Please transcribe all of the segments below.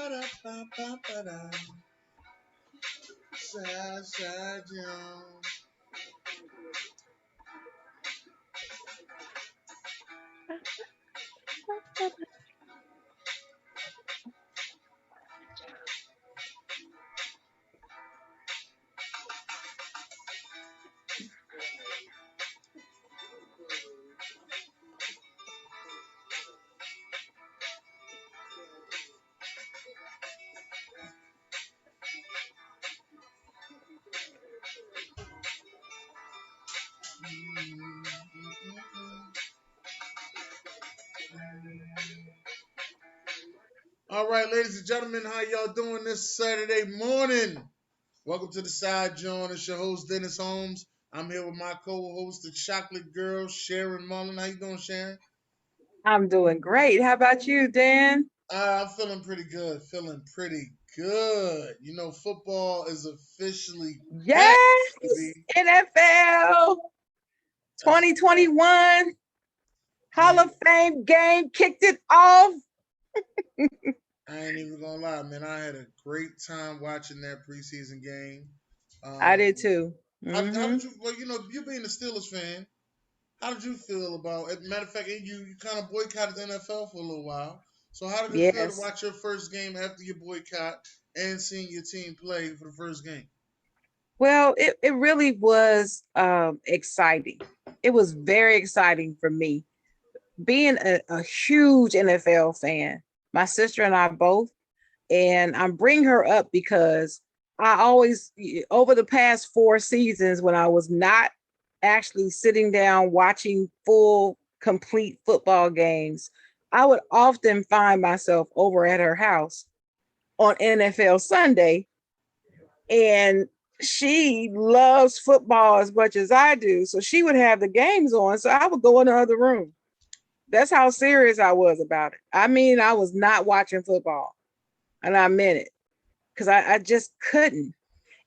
Ba-da-ba-ba-ba-da. Side, John. All right, ladies and gentlemen, how y'all doing this Saturday morning? Welcome to the Side John. It's your host, Dennis Holmes. I'm here with my co-host, the chocolate girl, Sharon Mullen. How you doing, Sharon? I'm doing great. How about you, Dan? I'm feeling pretty good. Feeling pretty good. You know, football is officially back, Yes, baby. NFL That's right, 2021 Hall man. of Fame game kicked it off. I ain't even gonna lie, man. I had a great time watching that preseason game. I did Um, too. how Hmm. did you? Well, you know, you being a Steelers fan, how did you feel about? As a matter of fact, you kind of boycotted the NFL for a little while. So how did it feel to Yes. watch your first game after your boycott and seeing your team play for the first game? Well, it really was exciting. It was very exciting for me. Being a huge NFL fan, my sister and I both, and I'm bringing her up because I always, over the past 4 seasons, when I was not actually sitting down watching full, complete football games, I would often find myself over at her house on NFL Sunday. And she loves football as much as I do. So she would have the games on. So I would go in the other room. That's how serious I was about it. I mean, I was not watching football, and I meant it because I just couldn't.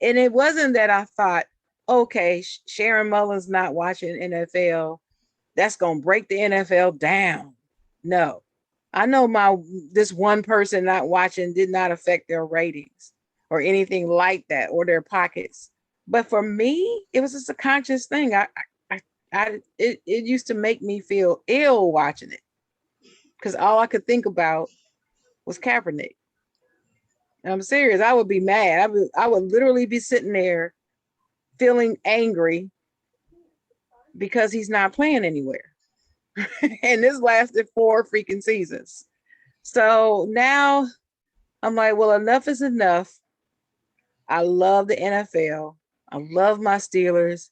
And it wasn't that I thought, okay, Sharon Mullins not watching NFL, that's gonna break the NFL down. No, I know my this one person not watching did not affect their ratings or anything like that or their pockets. But for me, it was just a conscious thing. It used to make me feel ill watching it because all I could think about was Kaepernick. And I'm serious. I would be mad. I would literally be sitting there feeling angry because he's not playing anywhere. And this lasted 4 freaking seasons. So now I'm like, well, enough is enough. I love the NFL. I love my Steelers.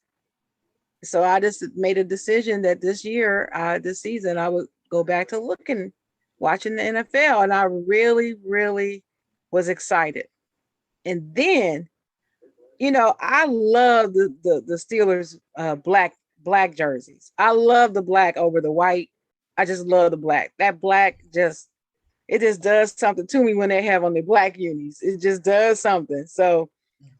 So I just made a decision that this year, this season, I would go back to looking, watching the NFL. And I really, really was excited. And then, I love the Steelers black jerseys. I love the black over the white. I just love the black. That black just does something to me when they have on the black unis. It just does something. So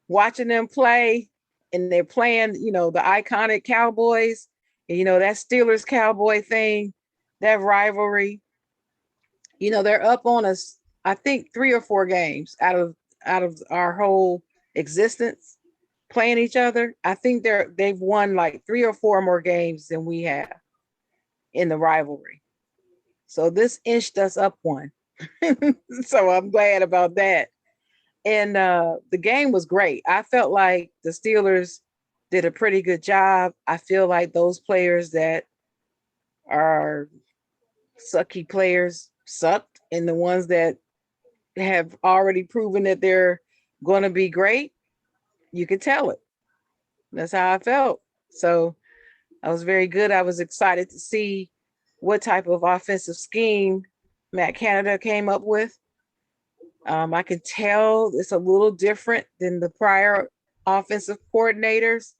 watching them play and they're playing, the iconic Cowboys, and, that Steelers Cowboy thing, that rivalry, they're up on us, I think 3 or 4 games out of our whole existence playing each other. I think they've won like 3 or 4 more games than we have in the rivalry. So this inched us up one. So I'm glad about that. And the game was great. I felt like the Steelers did a pretty good job. I feel like those players that are sucky players sucked, and the ones that have already proven that they're going to be great, you could tell it. That's how I felt. So I was very good. I was excited to see what type of offensive scheme Matt Canada came up with. I can tell it's a little different than the prior offensive coordinators'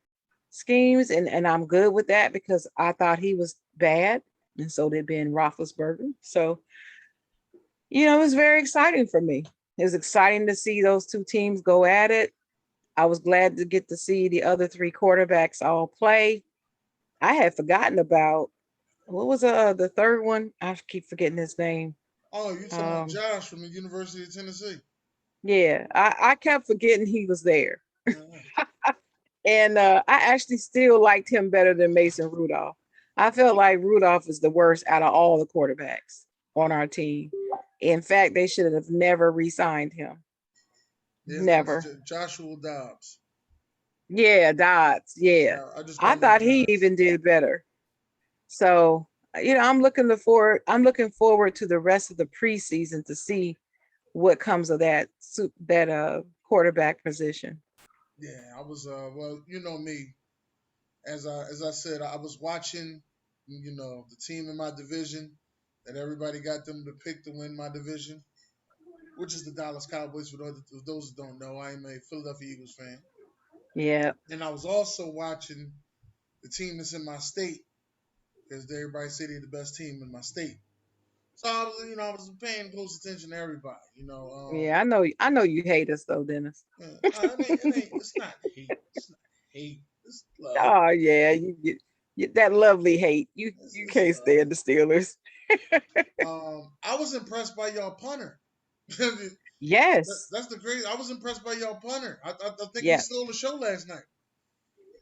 schemes, and I'm good with that because I thought he was bad, and so did Ben Roethlisberger. So, it was very exciting for me. It was exciting to see those two teams go at it. I was glad to get to see the other three quarterbacks all play. I had forgotten about what was the third one. I keep forgetting his name. Oh, you talking about Um, Josh from the University of Tennessee? yeah, I kept forgetting he was there. Yeah. And I actually still liked him better than Mason Rudolph. I felt like Rudolph is the worst out of all the quarterbacks on our team. In fact, they should have never re-signed him. His name is Never. Joshua Dobbs. Yeah, Dodds. Yeah. I just I call him thought he Josh. even did better. So, I'm looking forward to the rest of the preseason to see what comes of that quarterback position. Yeah, I was. Well, you know me. As I said, I was watching. The team in my division that everybody got them to pick to win my division, which is the Dallas Cowboys. For those who don't know, I am a Philadelphia Eagles fan, Yeah. and I was also watching the team that's in my state because everybody say they're the best team in my state. So I was paying close attention to everybody. Yeah, I know you hate us though, Dennis. It's not hate. It's not hate. It's love. Oh yeah, that lovely hate. You It's can't stand love. the Steelers. I was impressed by y'all punter. Yes. That's the crazy. I was impressed by y'all punter. I think he Yeah. stole the show last night.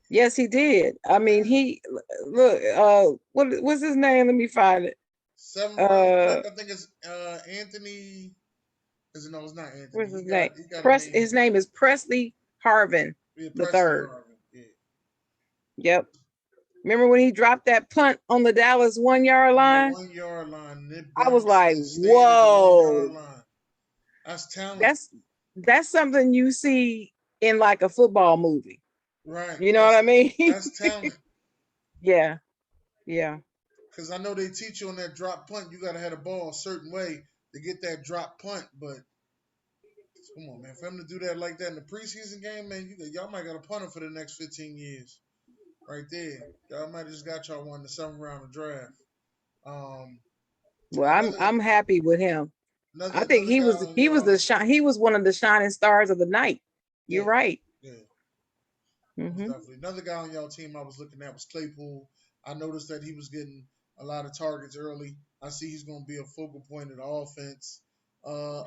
Yes, he did. I mean, Yeah. he look. What's his name? Let me find it. 7 round pick. Uh, I think it's Anthony. Is it? No, it's not Anthony. what's He his got name? he got a name. His name is Presley Harvin Yeah, the Presley third. Harvin. Yeah. Yep. Remember when he dropped that punt on the Dallas 1 yard On the line? 1 yard line, and it I was bounced like, and stayed at the 1 yard whoa, line. That's talent. that's that's something you see in like a football movie. Right. You know what That's I mean? that's talent. Yeah. Yeah. Because I know they teach you on that drop punt, you got to have the ball a certain way to get that drop punt. But come on, man, for him to do that like that in the preseason game, man, y'all might got a punter for the next 15 years, right there. Y'all might have just got y'all one in the 7th round of draft. Um, Well, another I'm happy with him. another I think another guy on y'all, he was one of the shining stars of the night. You're yeah, right. yeah. Most Hmm. definitely. Another guy on y'all team I was looking at was Claypool. I noticed that he was getting a lot of targets early. I see he's going to be a focal point of the offense,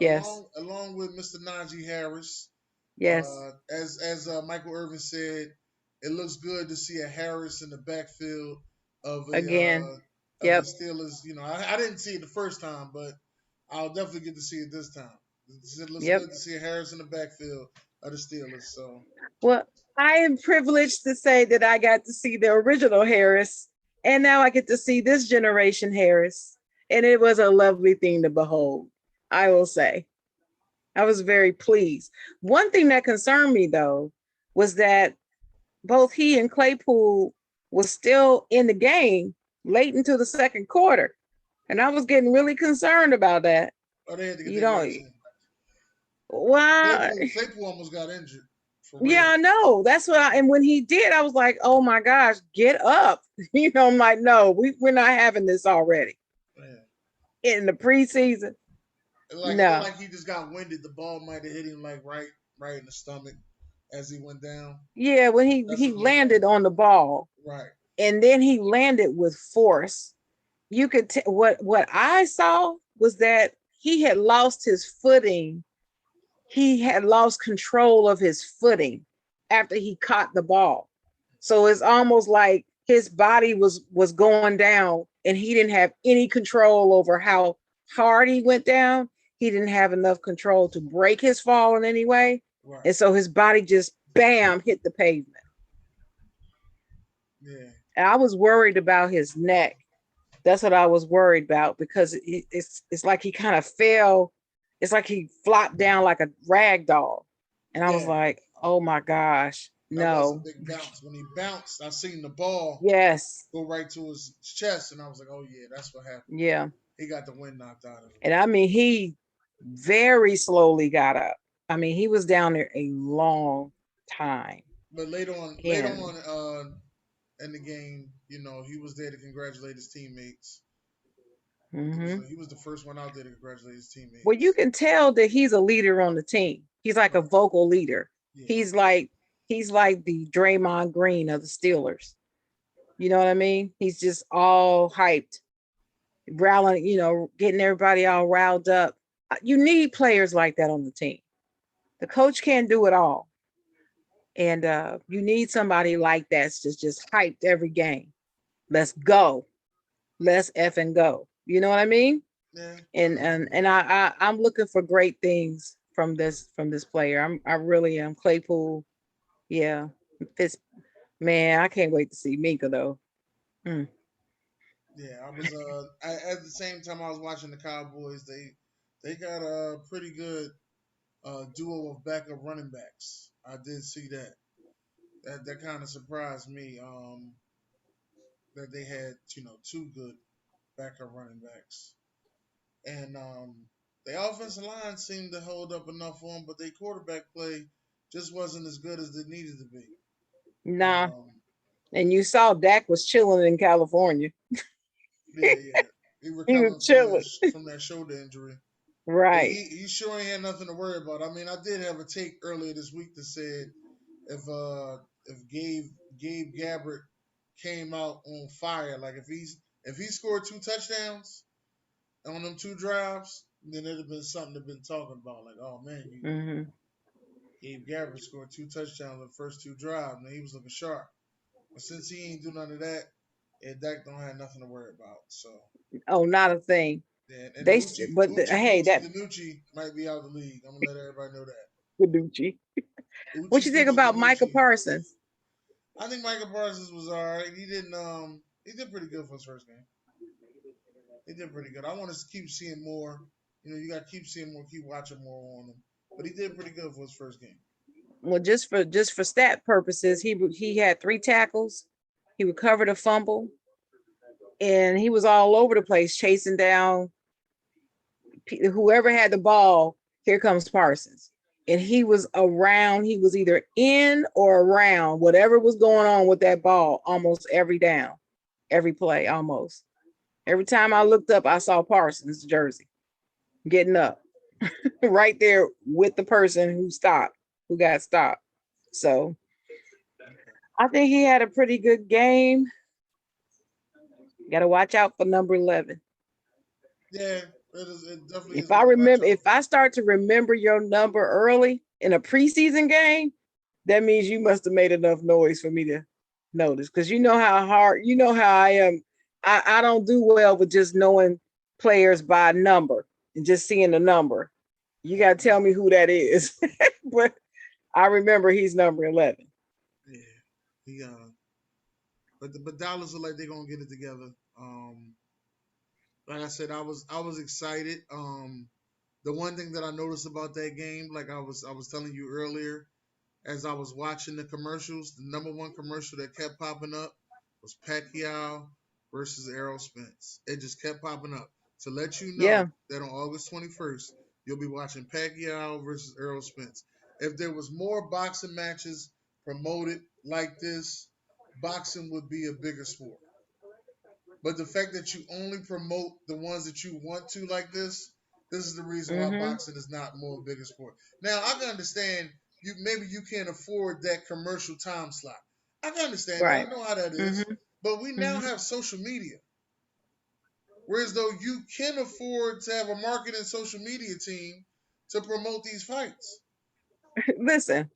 Yes. along with Mr. Najee Harris. Yes. As Michael Irvin said, it looks good to see a Harris in the backfield of a Again. of the Yep. Steelers. I didn't see it the first time, but I'll definitely get to see it this time. It looks Yep. good to see a Harris in the backfield of the Steelers. So Well, I am privileged to say that I got to see the original Harris, and now I get to see this generation Harris. And it was a lovely thing to behold, I will say. I was very pleased. One thing that concerned me, though, was that both he and Claypool was still in the game late into the second quarter. And I was getting really concerned about that. they had to get You their know, legs in. well, Claypool almost got injured for yeah, real. I know. And when he did, I was like, oh my gosh, get up. I'm like, no, we're not having this already Yeah. in the preseason. It looked No. like he just got winded. The ball might have hit him like right in the stomach as he went down. Yeah, when That's he what it looked like. landed on the ball Right. and then he landed with force. You could what I saw was that he had lost his footing. He had lost control of his footing after he caught the ball. So it's almost like his body was going down and he didn't have any control over how hard he went down. He didn't have enough control to break his fall in any way. Right. And so his body just bam hit the pavement. Yeah. And I was worried about his neck. That's what I was worried about because it's like he kind of fell. It's like he flopped down like a rag doll. And I was Yeah. like, oh my gosh, That was a no. big bounce. When he bounced, I seen the ball Yes. go right to his chest, and I was like, "Oh yeah, that's what happened." Yeah. He got the wind knocked out of him. And I mean, he very slowly got up. I mean, he was down there a long time. But And in the game, he was there to congratulate his teammates. mhm. He was the first one out there to congratulate his Well, you teammates. can tell that he's a leader on the team. He's like a Right. vocal leader. Yeah. He's like he's like the Draymond Green of the Steelers. You know what I mean? He's just all hyped. rallying, getting everybody all riled up. You need players like that on the team. The coach can't do it all. And you need somebody like that's just hyped every game. Let's go. Let's effing go. You know what I mean? Yeah, I And know what and you and mean. I'm looking for great things from this player. I really am. Claypool, yeah. Fitz, man, I can't wait to see Minka though. Mm. Yeah, at the same time I was watching the Cowboys. They got a pretty good duo of backup running backs. I did see that. That kind of surprised me. That they had two good backup running backs, and the offensive line seemed to hold up enough for them, but their quarterback play just wasn't as good as it needed to be. Nah. Um, And you saw Dak was chilling in California. yeah, yeah, he He was recovering chilling. from that shoulder injury. But Right. he sure ain't had nothing to worry about. I mean, I did have a take earlier this week that said if uh if Gabe Gabbert came out on fire, like if he scored two touchdowns on them two drives, then it'd have been something to been talking about. Like, oh man, you Hmm. Gabe Gabbert scored two touchdowns on the first two drives, and he was looking sharp. But since he ain't do none of that, and Dak don't have nothing to worry about. So Oh, not a thing. yeah, and They, hey, that Danucci might be out of the league. I'm gonna let everybody know that. Gucci. What you think Gucci about Micah Danucci. Parsons? I think Michael Parsons was all right. He did pretty good for his first game. He did pretty good. I want to keep seeing more. You got to keep seeing more, keep watching more on him. But he did pretty good for his first game. Well, just for stat purposes, he had 3 tackles. He recovered a fumble, and he was all over the place chasing down whoever had the ball. Here comes Parsons, and he was around. He was either in or around whatever was going on with that ball almost every down, every play, almost every time I looked up, I saw Parsons' jersey getting up right there with the person who got stopped. So Okay. I think he had a pretty good game. Got to watch out for number 11. Yeah, it is. It definitely If is I one to watch remember, out if for. I start to remember your number early in a preseason game, that means you must have made enough noise for me to notice. Because you know how I am. I don't do well with just knowing players by number and just seeing the number. You got to tell me who that is. But I remember he's number 11. Yeah, he but Dallas look like they're gonna get it together. Like I said, I was excited. The one thing that I noticed about that game, like I was telling you earlier, as I was watching the commercials, the number one commercial that kept popping up was Pacquiao versus Errol Spence. It just kept popping up to let you know Yeah. that on August 21st, you'll be watching Pacquiao versus Errol Spence. If there was more boxing matches promoted like this, boxing would be a bigger sport. But the fact that you only promote the ones that you want to like this is the reason why Mm-hmm. boxing is not more bigger sport. Now I can understand you can't afford that commercial time slot. I can understand that. I Right. know how that is. Mm-hmm. But we now Mm-hmm. have social media. Whereas though you can afford to have a marketing social media team to promote these fights. Listen,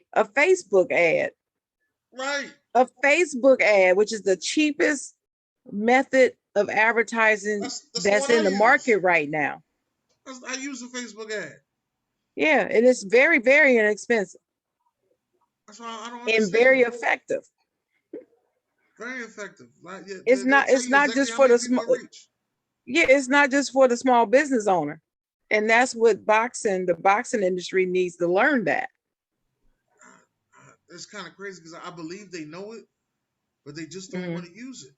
Right. which is the cheapest method of advertising That's the that's one I in the use. market right now. I use a Facebook ad. Yeah, and it's very, very inexpensive That's why I don't and understand very it. effective. Very effective. Like yeah, It's they'll not. tell It's you not exactly just how for many the people small. to reach. Yeah, it's not just for the small business owner, and that's what the boxing industry needs to learn that. It's kind of crazy because I believe they know it, but they just don't want Mhm. to use it.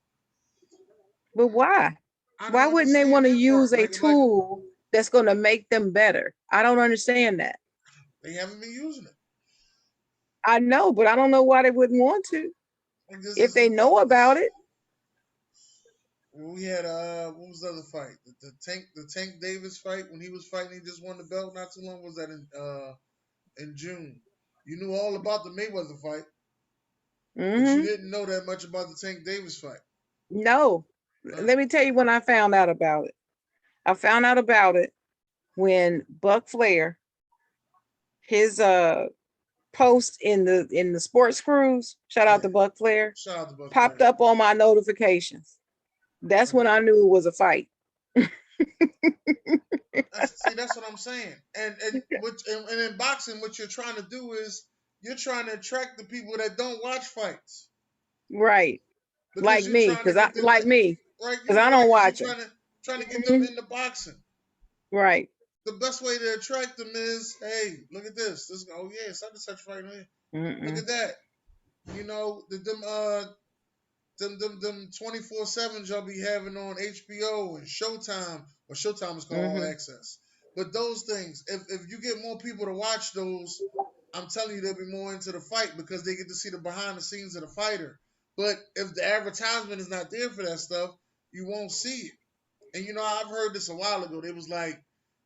But why? I Why don't wouldn't they want understand to that use part. a Like tool that's going to make them better? I don't understand that. they haven't been using it. I know, but I don't know why they wouldn't want to. Like this If is they know about it. we had what was the other fight? The Tank Davis fight when he was fighting, he just won the belt not too long. Was that in June? You knew all about the Mayweather fight, but you Hmm. didn't know that much about the Tank Davis fight. No, Uh, let me tell you when I found out about it. I found out about it when Buck Flair, his post in the sports cruise, shout out Yeah. to Buck Flair, Shout out to Buck popped Flair. up on my notifications. That's Right. when I knew it was a fight. See, that's what I'm saying. And in boxing, what you're trying to do is you're trying to attract the people that don't watch fights Right. because Like you're me, trying to because I get them like me, right. because You I right don't because you're watch them. trying to get them Mhm. into boxing. Right. The best way to attract them is, hey, look at this. This oh yeah, such and such fight here. Look Mm-mm. at that. You know, them 24/7s y'all be having on HBO and Showtime, or Showtime is called All Mm-hmm. Access. But those things, if you get more people to watch those, I'm telling you they'll be more into the fight because they get to see the behind the scenes of the fighter. But if the advertisement is not there for that stuff, you won't see it. And I've heard this a while ago. They was like,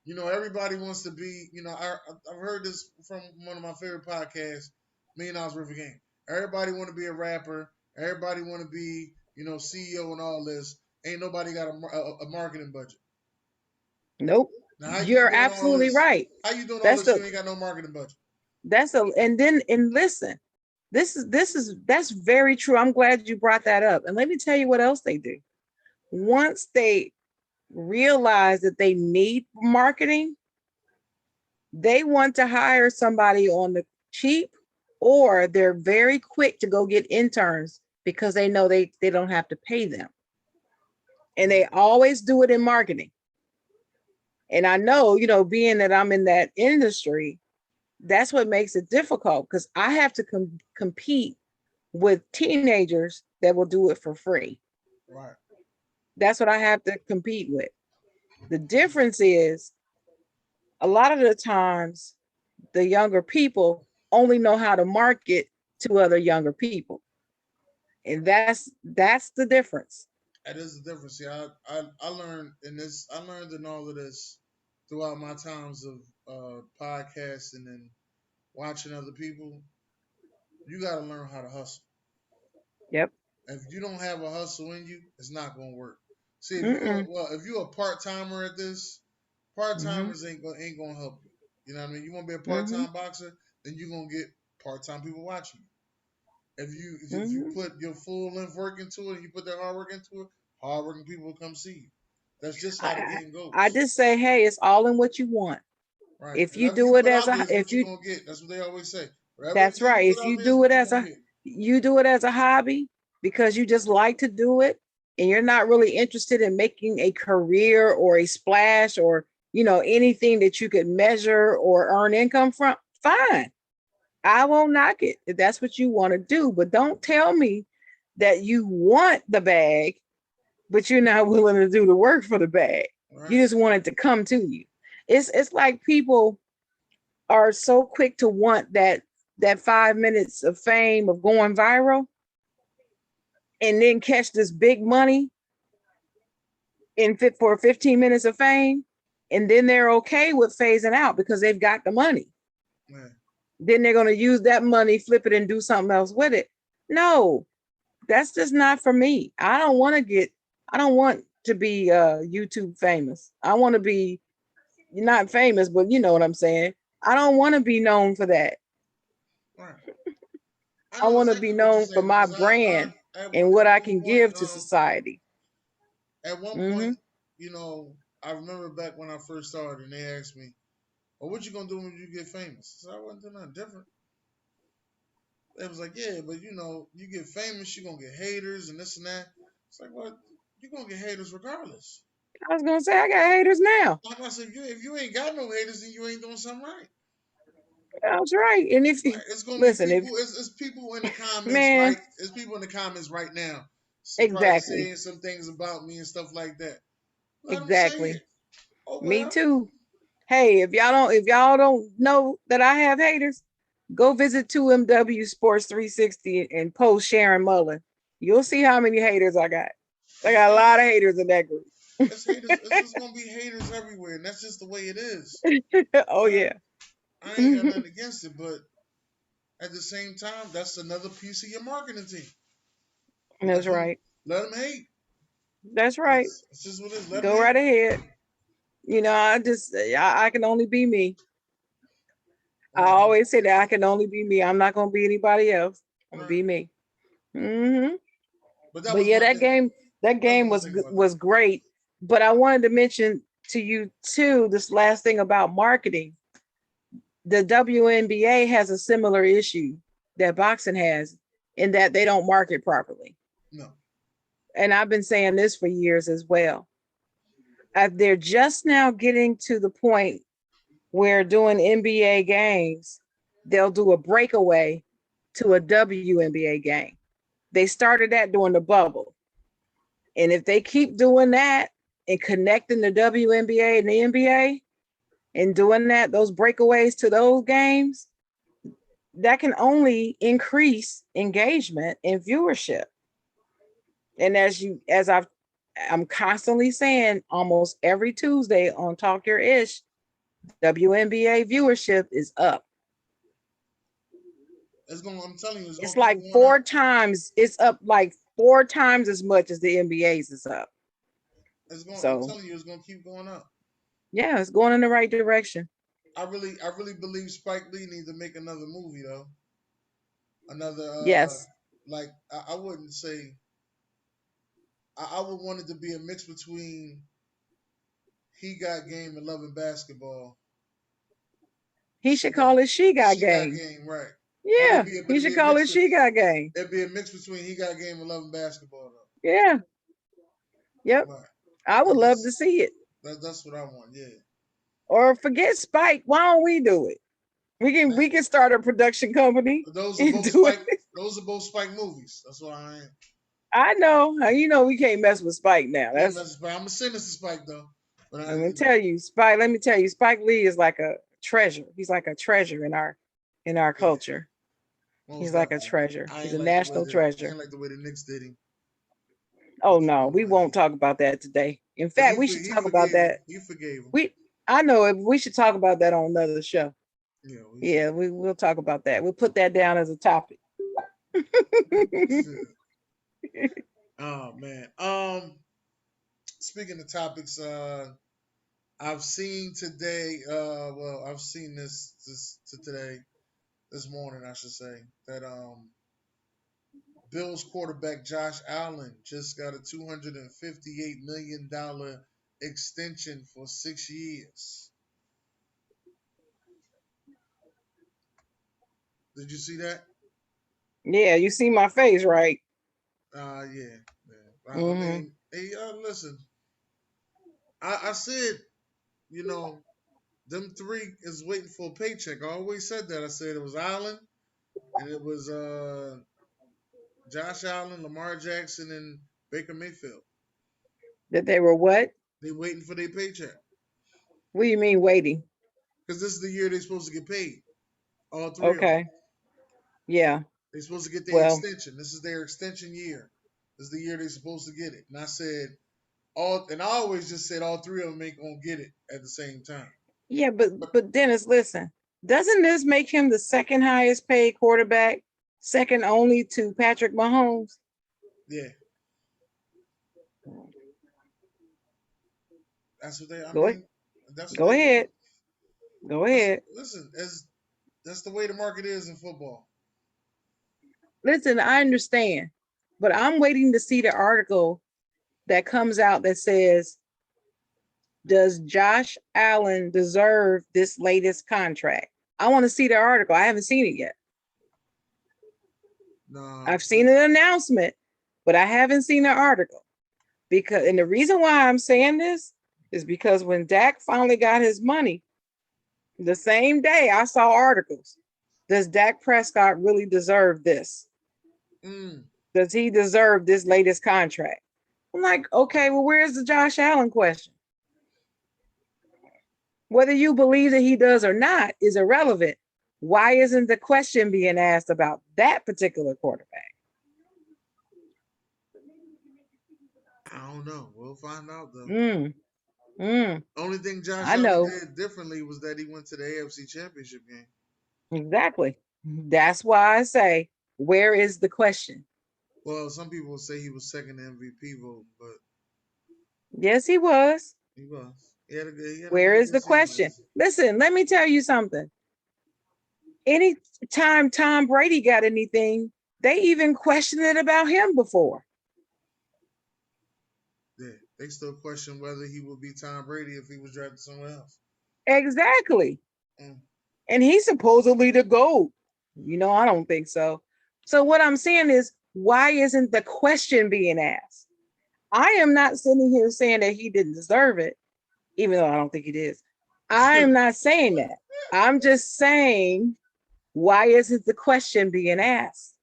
everybody wants to be, I've heard this from one of my favorite podcasts, Million Dollars Worth of Game. Everybody want to be a rapper. Everybody want to be, CEO and all this. Ain't nobody got a marketing budget. Nope. Now, how you You're doing all absolutely this? right. How you doing all That's this? the You ain't got no marketing budget. and listen, that's very true. I'm glad you brought that up. And let me tell you what else they do. Once they realize that they need marketing, they want to hire somebody on the cheap, or they're very quick to go get interns because they know they don't have to pay them. And they always do it in marketing. And I know, being that I'm in that industry, that's what makes it difficult because I have to compete with teenagers that will do it for free. Right. That's what I have to compete with. The difference is a lot of the times the younger people only know how to market to other younger people. And that's the difference. That is the difference. See, I learned in this. I learned in all of this throughout my times of podcasting and watching other people. You got to learn how to hustle. Yep. If you don't have a hustle in you, it's not gonna work. See, Mm-mm. if you're a part timer at this, part Mm-hmm. timers ain't gonna help you. You know what I mean? You want to be a part Mm-hmm. time boxer, then you're gonna get part time people watching you. If you Mm-hmm. put your full length work into it and you put that hard work into it, hard working people will come see you. That's just how the I, game I goes, just say, hey, it's all in what you want. right? If you Whatever you do it put as out there a is what if you're you gonna get. That's what they always say. Whatever That's you right. put If out you there is do it what you're as gonna a get. you do it as a hobby because you just like to do it and you're not really interested in making a career or a splash or anything that you could measure or earn income from, fine. I won't knock it if that's what you want to do, but don't tell me that you want the bag but you're not willing to do the work for the bag. You Right, just want it to come to you. It's like people are so quick to want that 5 minutes of fame of going viral and then catch this big money in fit for 15 minutes of fame, and then they're okay with phasing out because they've got the money. man. Then they're going to use that money, flip it, and do something else with it. No, that's just not for me. I don't want to be YouTube famous. I want to be not famous, but you know what I'm saying. I don't want to be known for that. Right. I I know want to be exactly what you're known for saying my because I brand and what at I one can point give to society. at one Mm-hmm. point, I remember back when I first started, and they asked me, "Well, what you gonna do when you get famous?" I said, "I wasn't doing nothing different." They was like, "Yeah, but you get famous, you gonna get haters and this and that." It's like, "Well, you gonna get haters regardless." I was gonna say I got haters now. Like I said, if you ain't got no haters, then you ain't doing something right. That's right. And if you Right? It's gonna be listen, if people. It's people in the comments, man, right? It's people in the comments right now, probably exactly, saying some things about me and stuff like that. Let them say exactly. it. Oh Me well. too. Hey, if y'all don't know that I have haters, go visit 2MW Sports 360 and post Sharon Mullen. You'll see how many haters I got. I It's got a lot of haters. haters in that group. It's haters. It's just gonna be haters everywhere, and that's just the way it is. Oh Right? yeah. I ain't got nothing against it, but at the same time, that's another piece of your marketing team. Let That's them right. let them hate. That's right. It's just what it is. Let them Go hate. right ahead. I can only be me. I Right. always say that I can only be me. I'm not gonna be anybody else. I'm gonna Right. be me. hmm But that But was yeah, my that thing. That was game my thing about that. was great. But I wanted to mention to you too this last thing about marketing. The WNBA has a similar issue that boxing has in that they don't market properly. No. And I've been saying this for years as well. They're just now getting to the point where doing NBA games, they'll do a breakaway to a WNBA game. They started that during the bubble. And if they keep doing that and connecting the WNBA and the NBA and doing those breakaways to those games, that can only increase engagement and viewership. And I'm constantly saying almost every Tuesday on Talk Your Ish, WNBA viewership is up. It's going. I'm telling you, it's It's going to keep like going four up. times, it's up like four times as much as the NBA's is up. It's going. I'm So telling you, it's going to keep going up. yeah, it's going in the right direction. I really believe Spike Lee needs to make another movie though. Another, Yes. like I wouldn't say. I would want it to be a mix between He Got Game and Loving Basketball. He should call it She Got She Got Game. Game, right? Yeah, But he it'd should be a call mix. it She Got Game. It'd be a mix between He Got Game and Loving Basketball Yeah. Yep. though. Right. I would love to That's see it. that's what I want. Yeah. Or forget Spike. Why don't we do it? We can start a production company Those are and both do Spike. it. Those are both Spike movies. That's why I ain't. I know. We can't mess with Spike now. Can't That's mess with Spike. I'm gonna send this to Spike though. But I, I'm gonna you know, tell you, Spike. Let me tell you, Spike Lee is like a treasure. He's like a treasure in our yeah, culture. He's most like a definitely. treasure. He's a national treasure. I ain't like the way the Knicks did him. Oh But you no, know we what? won't talk about that today. In But fact, we should he talk about forgave him. that. He forgave him. We I know it. We should talk about that on another show. Yeah, he Yeah, forgave we'll talk about that. We'll put that down as a topic. him. Oh man. Speaking of topics, I've seen today. I've seen this morning, I should say, that Bills quarterback Josh Allen just got a $258 million extension for 6 years. Did you see that? Yeah, you see my face, right? Yeah, yeah. I Mm-hmm. mean, hey, listen. I said, you know, them three is waiting for a paycheck. I always said that. I said it was Allen, and it was Josh Allen, Lamar Jackson, and Baker Mayfield. That they were what? They waiting for their paycheck What do you mean waiting? because this is the year they're supposed to get paid. All three of them. Okay. Yeah. They're supposed to get their Well, extension. This is their extension year. This is the year they're supposed to get it. And I said all, and I always just said all three of them ain't gonna get it at the same time. yeah, But but Dennis, listen. Doesn't this make him the second highest paid quarterback, second only to Patrick Mahomes? yeah, that's what they. I Go ahead. mean, that's what Go they doing. ahead. Go That's, ahead. listen, as that's the way the market is in football. Listen, I understand, but I'm waiting to see the article that comes out that says, does Josh Allen deserve this latest contract? I want to see the article. I haven't seen it yet. No, I've seen an announcement, but I haven't seen the article. And the reason why I'm saying this is because when Dak finally got his money, the same day I saw articles. Does Dak Prescott really deserve this? mm, Does he deserve this latest contract? I'm like, okay, well, where's the Josh Allen question? Whether you believe that he does or not is irrelevant. Why isn't the question being asked about that particular quarterback? I don't know. We'll find out though. Mm, mm, Only thing Josh I Allen know did differently was that he went to the AFC Championship game. exactly. That's why I say, where is the question? Well, some people say he was second MVP vote, but Yes, he was. he was. He had a Where really is good the season question? last year. Listen, let me tell you something. Anytime Tom Brady got anything, they even questioned it about him before. Yeah, they still question whether he would be Tom Brady if he was drafted somewhere else. Exactly. Mm. And he's supposedly the GOAT. I don't think so. So what I'm saying is, why isn't the question being asked? I am not sitting here saying that he didn't deserve it, even though I don't think he did. I am not saying that. I'm just saying, why isn't the question being asked?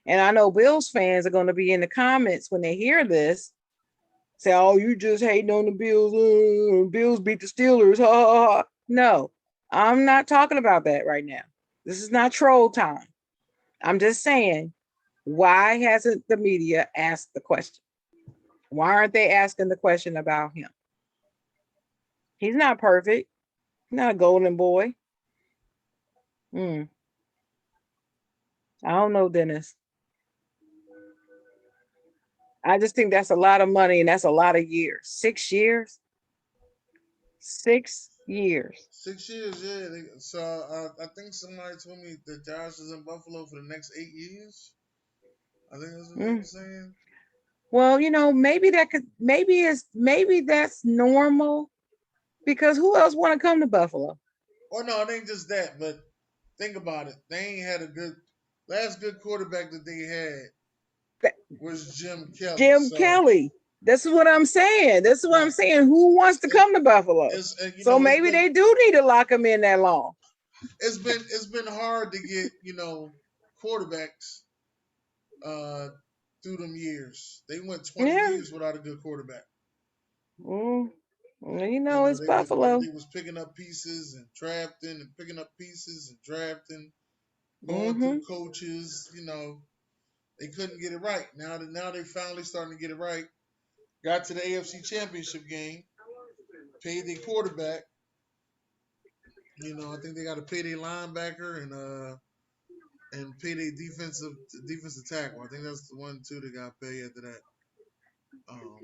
And I know Bills fans are going to be in the comments when they hear this, say, "Oh, you just hating on the Bills. Bills beat the Steelers." Ha, ha, ha. No, I'm not talking about that right now. This is not troll time. I'm just saying, why hasn't the media asked the question? Why aren't they asking the question about him? He's not perfect. He's not a golden boy. Hmm. I don't know, Dennis. I just think that's a lot of money and that's a lot of years. 6 years? 6 years. 6 years, yeah. So I think somebody told me that Josh is in Buffalo for the next 8 years. I think that's what they were Mm. saying. Well, maybe maybe that's normal because who else want to come to Buffalo? Oh no, it ain't just that, but think about it. They ain't had a good last good quarterback that they had was Jim Kelly. Jim So Kelly. This is what I'm saying. This is what I'm right, saying. Who wants to it's come to Buffalo? it's So maybe they do need to lock him in that long. it's been hard to get quarterbacks uh through them years. They went 20 Yeah. years without a good quarterback. Mm. It's They Buffalo. was picking up pieces and drafting and picking up pieces and drafting, going through Mm-hmm. coaches. They couldn't get it right. Now they finally starting to get it right. Got to the AFC Championship game, paid their quarterback. I think they got to pay their linebacker and pay their defensive tackle. I think that's the one too that got paid after that.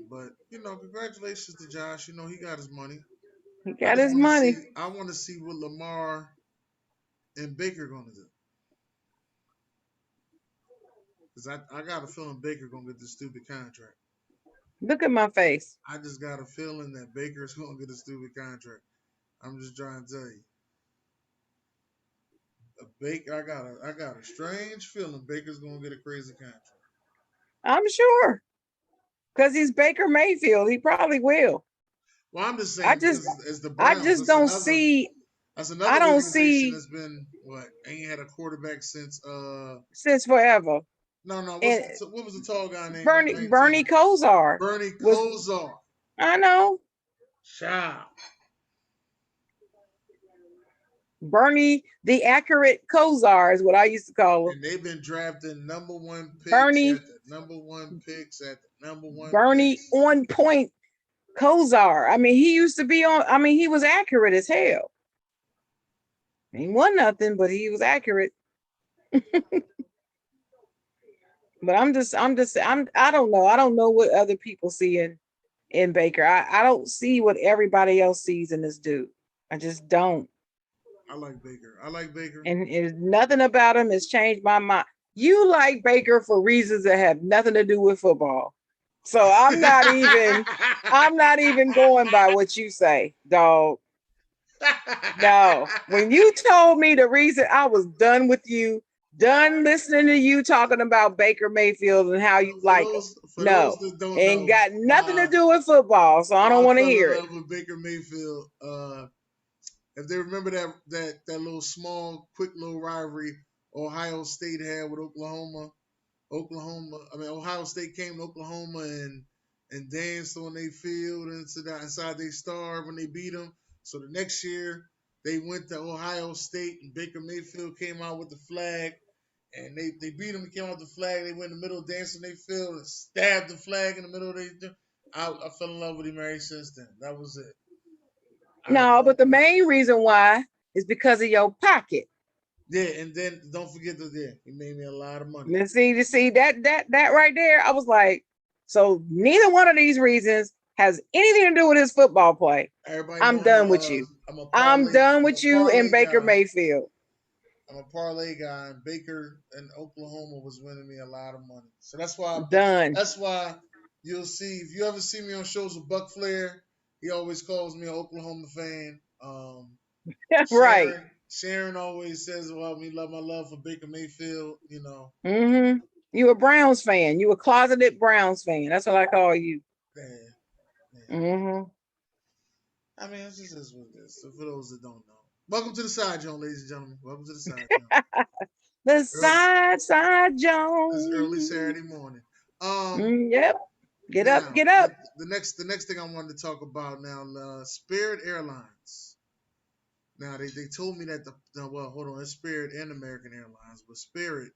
But congratulations to Josh. He got his money. He I got just his want to money. see. I want to see what Lamar and Baker gonna do. Because I got a feeling Baker gonna get this stupid contract. Look at my face. I just got a feeling that Baker's gonna get a stupid contract. I'm just trying to tell you. Baker, I got a strange feeling Baker's gonna get a crazy contract. I'm sure. Because he's Baker Mayfield. He probably will. Well, I'm just I saying just because it's the I Browns. just don't see That's I another don't organization see that's been what ain't had a quarterback since since forever. no And what was the tall guy name number Bernie 19? Kosar Bernie was Kosar. I know. Child. Bernie the accurate Kosar is what I used to call him. And they've been drafting number one picks Bernie after number one picks after number one Bernie picks. on point Kosar. I mean, he was accurate as hell. He won nothing, but he was accurate. But I don't know. I don't know what other people see in Baker. I don't see what everybody else sees in this dude. I just don't. I like Baker. I like Baker. And nothing about him has changed my mind. You like Baker for reasons that have nothing to do with football. So I'm not even going by what you say, dog. No. When you told me the reason, I was done with you, done listening to you talking about Baker Mayfield and how you for like him. those for those No. that don't Ain't know, got nothing to do with football, so I don't I want to fell in hear it. love with Baker Mayfield. If they remember that little small, quick little rivalry Ohio State had with Oklahoma. Ohio State came to Oklahoma and danced on their field and inside they star when they beat them. So the next year they went to Ohio State and Baker Mayfield came out with the flag and they beat them. He came out with the flag. They went in the middle dancing they field and stabbed the flag in the middle of their. I fell in love with him ever since then. That was it. No, but the main reason why is because of your pocket. Yeah, and then don't forget that he made me a lot of money. And see that right there, I was like, so neither one of these reasons has anything to do with his football play, Everybody know I'm done with you. I'm done I'm a with you and parlay Baker guy. Mayfield. I'm a parlay guy, and Baker in Oklahoma was winning me a lot of money. So that's why Done. that's why you'll see if you ever see me on shows with Buck Flair, he always calls me an Oklahoma fan. Right. Sharon always says about me, love my love for Baker Mayfield. Mm-hmm. You a Browns fan. You a closeted Browns fan. That's what I call you. Man, man. Mm-hmm. I mean, it's just is what it is. So for those that don't know, welcome to the side, John, ladies and gentlemen. Welcome to the side, John. The Early, side this early Jones. Saturday morning. Um, Yep. Get up, Now get up. the next thing I wanted to talk about now, Spirit Airlines. Now they told me that well, hold on, it's Spirit and American Airlines, but Spirit,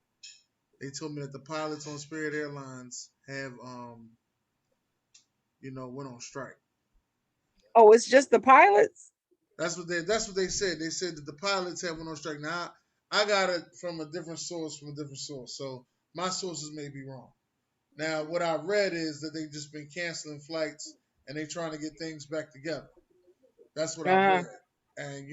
they told me that the pilots on Spirit Airlines have went on strike. Oh, it's just the pilots? That's what they said. They said that the pilots have went on strike. Now I got it from a different source, so my sources may be wrong. Now what I read is that they've just been canceling flights and they trying to get things back together. That's what I've Uh, read. And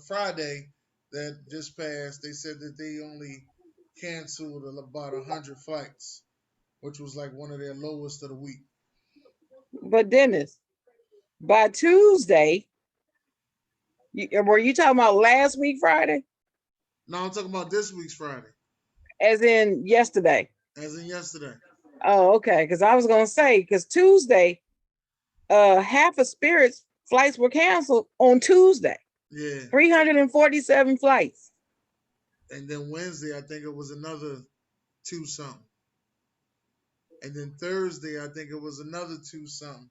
Friday that just passed, they said that they only canceled about 100 flights, which was like one of their lowest of the week. but Dennis, by Tuesday, were you talking about last week Friday? Now I'm talking about this week's Friday, As in yesterday. as in yesterday. Oh, okay. Because I was gonna say, because Tuesday, half of Spirit's flights were canceled on Tuesday. Yeah, 347 flights. and then Wednesday I think it was another two something, and then Thursday I think it was another two something.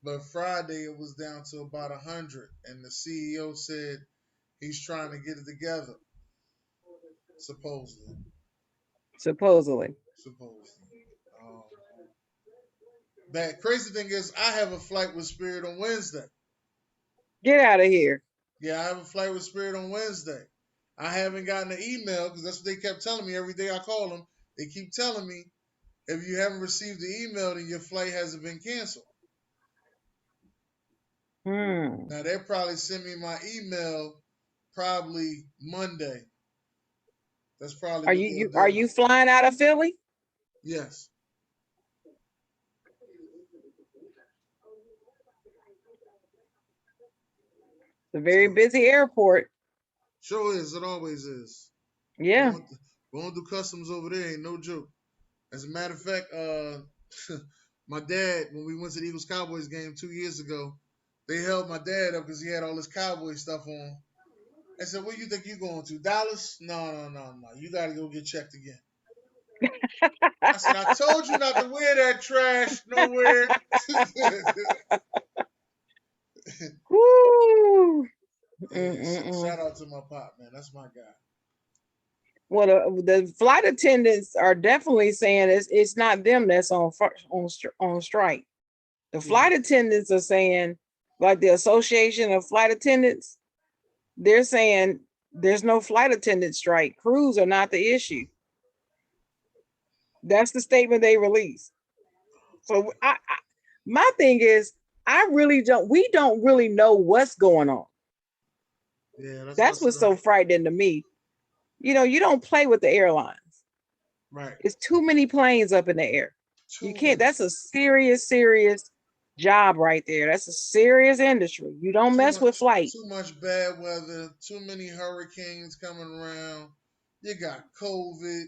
But Friday it was down to about 100, and the CEO said he's trying to get it together, supposedly. Supposedly. Supposedly. Um, that crazy thing is, I have a flight with Spirit on Wednesday. Get out of here. Yeah, I have a flight with Spirit on Wednesday. I haven't gotten an email because that's what they kept telling me every day I call them. They keep telling me if you haven't received the email, then your flight hasn't been canceled. Hmm. Now they'll probably send me my email probably Monday. That's probably Are what you, they'll you are do. you flying out of Philly? Yes, It's a very so busy airport. sure is. It always is. Yeah. Going going through customs over there ain't no joke. As a matter of fact, my dad, when we went to the Eagles Cowboys game 2 years ago, they held my dad up because he had all his cowboy stuff on. I said, "Where you think you going to? Dallas? No, no, no, no. You got to go get checked again." I said, "I told you not to wear that trash nowhere." Woo. Yeah, Mm-mm-mm. shout out to my pop, man. That's my guy. Well, the flight attendants are definitely saying it's not them that's on strike. The Hmm. flight attendants are saying, like the Association of Flight Attendants, they're saying there's no flight attendant strike. Crews are not the issue. That's the statement they released. So my thing is, I really don't. We don't really know what's going on. Yeah, that's That's what's what's so frightening to me. You don't play with the airlines. right. It's too many planes up in the air. You Too can't. many. That's a serious job right there. That's a serious industry. You don't Too mess with much. flight. Too much bad weather. Too many hurricanes coming around. You got COVID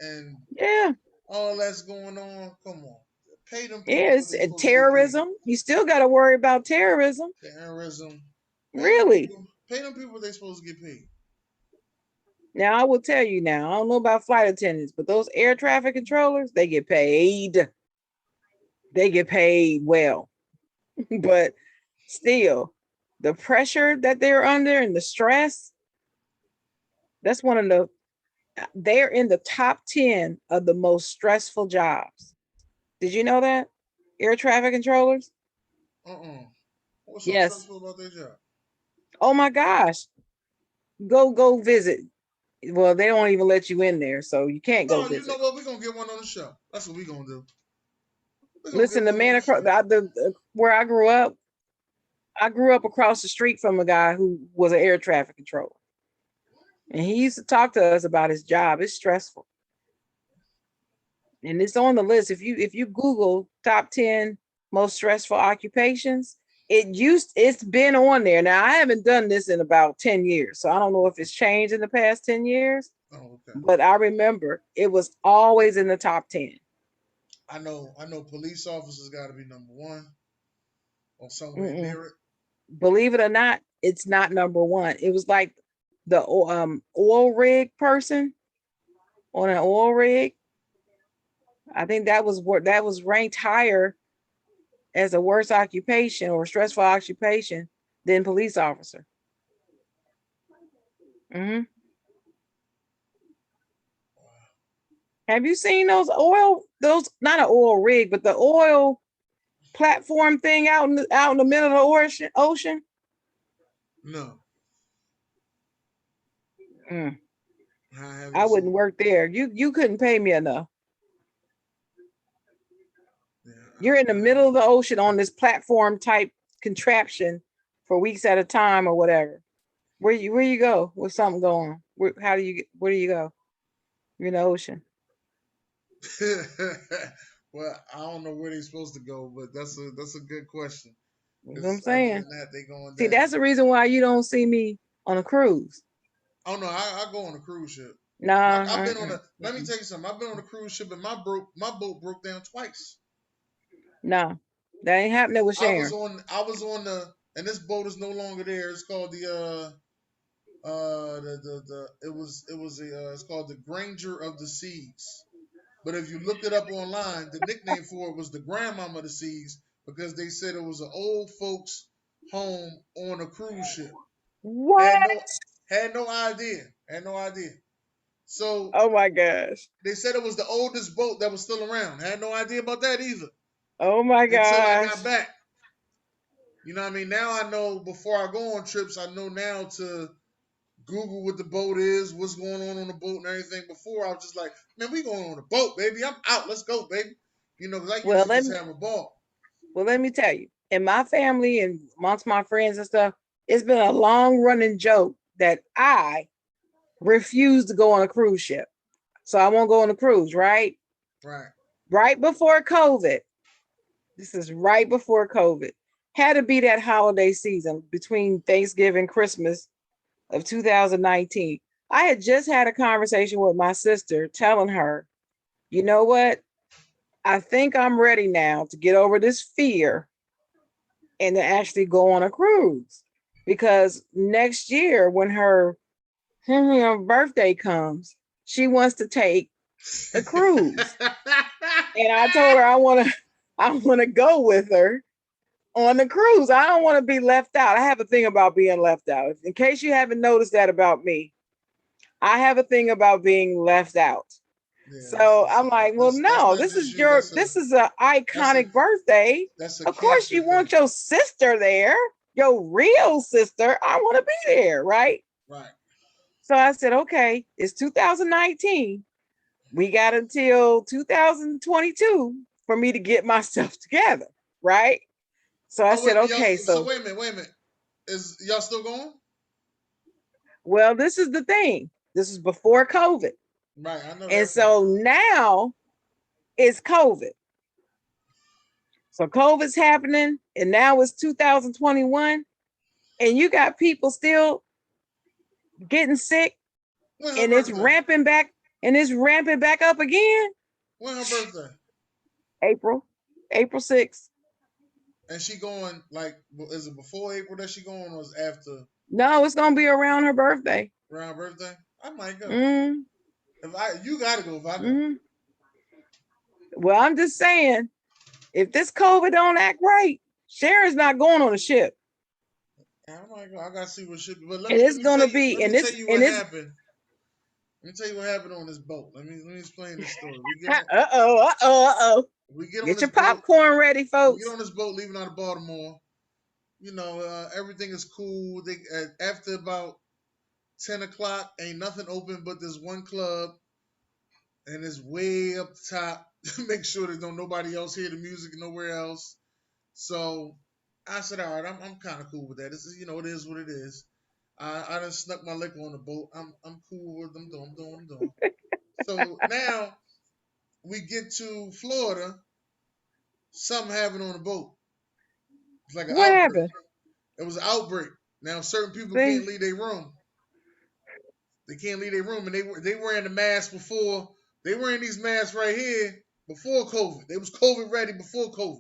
and Yeah. all that's going on. Come on, pay them people what Yes, they supposed to get paid. terrorism. You still got to worry about terrorism. Terrorism. Pay them Really. people. Pay them people what they supposed to get paid. Now, I will tell you now, I don't know about flight attendants, but those air traffic controllers, they get paid. They get paid well. But still, the pressure that they're under and the stress, that's one of they're in the top 10 of the most stressful jobs. Did you know that? Air traffic controllers? What's so Yes. stressful about their job? Oh my gosh. Go visit. Well, they don't even let you in there, so you can't go Oh, you know visit. what? We're gonna get one on the show. That's what we're gonna do. We're gonna get a Listen, the little on man the across street. where I grew up across the street from a guy who was an air traffic controller, and he used to talk to us about his job. It's stressful, and it's on the list. If you Google top 10 most stressful occupations, it's been on there. Now I haven't done this in about 10 years, so I don't know if it's changed in the past 10 years, Oh, okay. but I remember it was always in the top 10. I know police officers gotta be number one or somewhere Mm-mm. near it. Believe it or not, it's not number one. It was like the oil rig person on an oil rig. I think that was ranked higher as a worst occupation or stressful occupation than police officer. Hmm. Have you seen those not an oil rig, but the oil platform thing out in the middle of the ocean? No, Mm, I haven't I wouldn't seen. work there. You couldn't pay me enough. Yeah, You're in the I middle of the ocean on this platform type contraption for weeks at a time or whatever. Where you go with something going? Where do you go? You're in the ocean. haven't. Well, I don't know where they're supposed to go, but that's a good question. You know what I'm Because other saying? than that, they going See, down. that's the reason why you don't see me on a cruise. Oh no, I go on a cruise ship. Nah, I've been on a. Let me mm-mm. tell you something. I've been on a cruise ship and my boat broke down twice. Nah, that ain't happening with Sharon. I was on the, and this boat is no longer there. It's called the it was it's called the Granger of the Seas. But if you look it up online, the nickname for it was the Grandmama of the Seas because they said it was an old folks home on a cruise ship. Had What? no had no idea. Had no idea. So Oh my gosh. they said it was the oldest boat that was still around. Had no idea about that either Oh my until I got gosh. back. You know what I mean? Now I know before I go on trips, I know now to Google what the boat is, what's going on the boat and everything. Before I was just like, man, we going on a boat, baby. I'm out. Let's go, baby. You know, because I Well, usually just have a ball. let me tell you. In my family and amongst my friends and stuff, it's been a long running joke that I refuse to go on a cruise ship. So I won't go on a cruise, right? Right. Right before COVID. This is right before COVID. Had to be that holiday season between Thanksgiving, Christmas of 2019. I had just had a conversation with my sister telling her, you know what? I think I'm ready now to get over this fear and to actually go on a cruise. Because next year, when her birthday comes, she wants to take a cruise. And I told her I want to go with her on the cruise. I don't want to be left out. I have a thing about being left out. In case you haven't noticed that about me, I have a thing about being left out. Yeah, So I'm like, well, that's no, not just you. this is a That's a iconic birthday. that's a Of course cancer you want thing. your sister there, your real sister. I want to be there, right? Right. So I said, okay, it's 2019. We got until 2022 for me to get myself together, right? So I Oh wait said, a minute, y'all. okay, So so wait a minute, wait a minute. Is y'all still going? well, this is the thing. This is before COVID. Right. I know And that part. so now it's COVID. So COVID's happening, and now it's 2021, and you got people still getting sick, When her and it's birthday? ramping back, up again. When her birthday? April, April 6th. And she going like? Is it before April that she going, or is it after No, it's gonna be around her birthday. around her birthday? I might go. Mm, If I, you gotta go. If I go, mm. Well, I'm just saying, if this COVID don't act right, Sharon's not going on a ship, I might go. I gotta see what shit. But let and me let it's me tell gonna you let be, me tell you and what it's. happened. Let me tell you what happened on this boat. Let me explain this story. We get on Get this your boat. popcorn ready, We get folks. on this boat leaving out of Baltimore. Everything is cool. After about 10 o'clock, ain't nothing open but this one club, and it's way up the top. Make sure that don't nobody else hear the music nowhere else. So I said, all right, I'm kind of cool with that. This is, it is what it is. I done snuck my liquor on the boat. I'm cool with them. I'm doing. So now we get to Florida. Something happened on the boat. It's like an What outbreak. happened? It was an outbreak. Now certain people can't See, leave their room. They can't leave their room, and they were in the mask before. They were in these masks right here before COVID. They was COVID ready before COVID.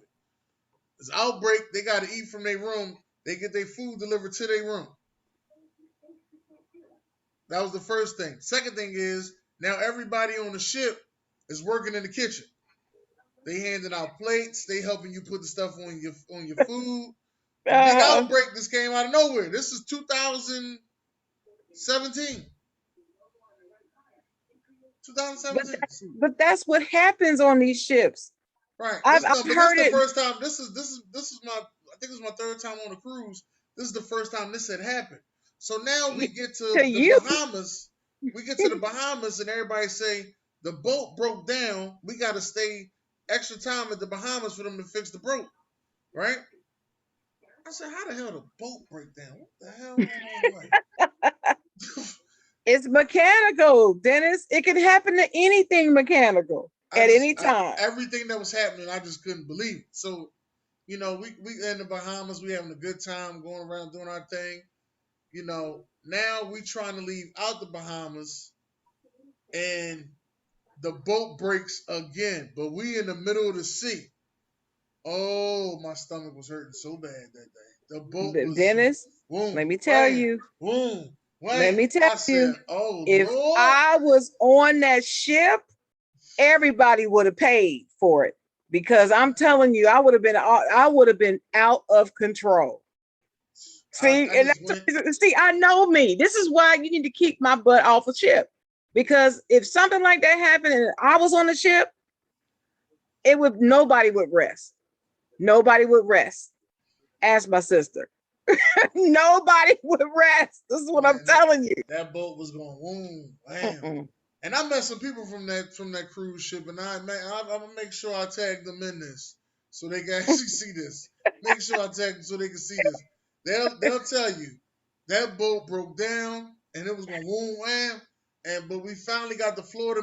It's outbreak. They got to eat from their room. They get their food delivered to their room. That was the first thing. Second thing is now everybody on the ship is working in the kitchen. They handing out plates. They helping you put the stuff on your food. The big uh, outbreak just came out of nowhere. This is 2017. but 2017. that's what happens on these ships. Right. I've But this is heard the it first time. This is my. I think it was my third time on a cruise. This is the first time this had happened. So now we get to to the you. Bahamas. We get to the Bahamas, and everybody say the boat broke down. We got to stay extra time at the Bahamas for them to fix the boat. Right. I said, how the hell the boat break down? What the hell going on? Like, It's mechanical, Dennis. It can happen to anything mechanical at any time. everything that was happening, I just couldn't believe it. So we in the Bahamas, we having a good time going around doing our thing. Now we trying to leave out the Bahamas, and the boat breaks again, but we in the middle of the sea. Oh, my stomach was hurting so bad that day. The boat was Dennis, boom, let me tell wham, you, boom, let wham. me tell I you, said, "Oh if Lord." I was on that ship, everybody would have paid for it because I'm telling you, I would have been out of control. See, I and just went. see, I know me. This is why you need to keep my butt off a ship. Because if something like that happened and I was on the ship, nobody would rest. Nobody would rest. Ask my sister. Nobody would rest. This is what I'm Man, telling you. that boat was going boom, bam. Mm-mm. And I met some people from that cruise ship, and I'm gonna make sure I tag them in this so they can actually see this. Make sure I tag them so they can see this. They'll tell you that boat broke down and it was going boom, wham. But we finally got to Florida.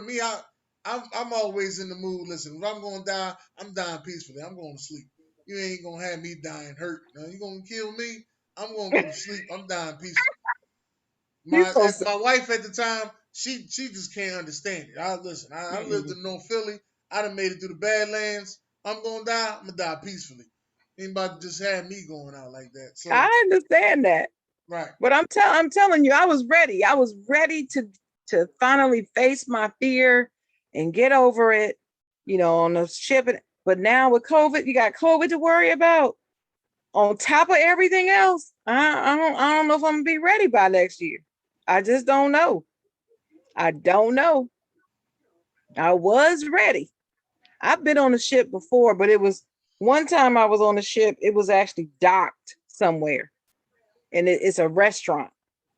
I'm always in the mood. Listen, if I'm gonna die, I'm dying peacefully. I'm going to sleep. You ain't gonna have me dying hurt. Now you gonna kill me? I'm gonna go to sleep. I'm dying peacefully. You My so my wife at the time, she just can't understand it. I lived mm-mm. in North Philly. I done made it through the Badlands. I'm gonna die. I'm gonna die peacefully. Ain't about to just have me going out like that. So I understand that. right, But I'm telling you, I was ready. I was ready to finally face my fear and get over it, on the ship. But now with COVID, you got COVID to worry about on top of everything else. I don't know if I'm gonna be ready by next year. I just don't know. I don't know. I was ready. I've been on a ship before, but it was one time I was on a ship, it was actually docked somewhere and it's a restaurant.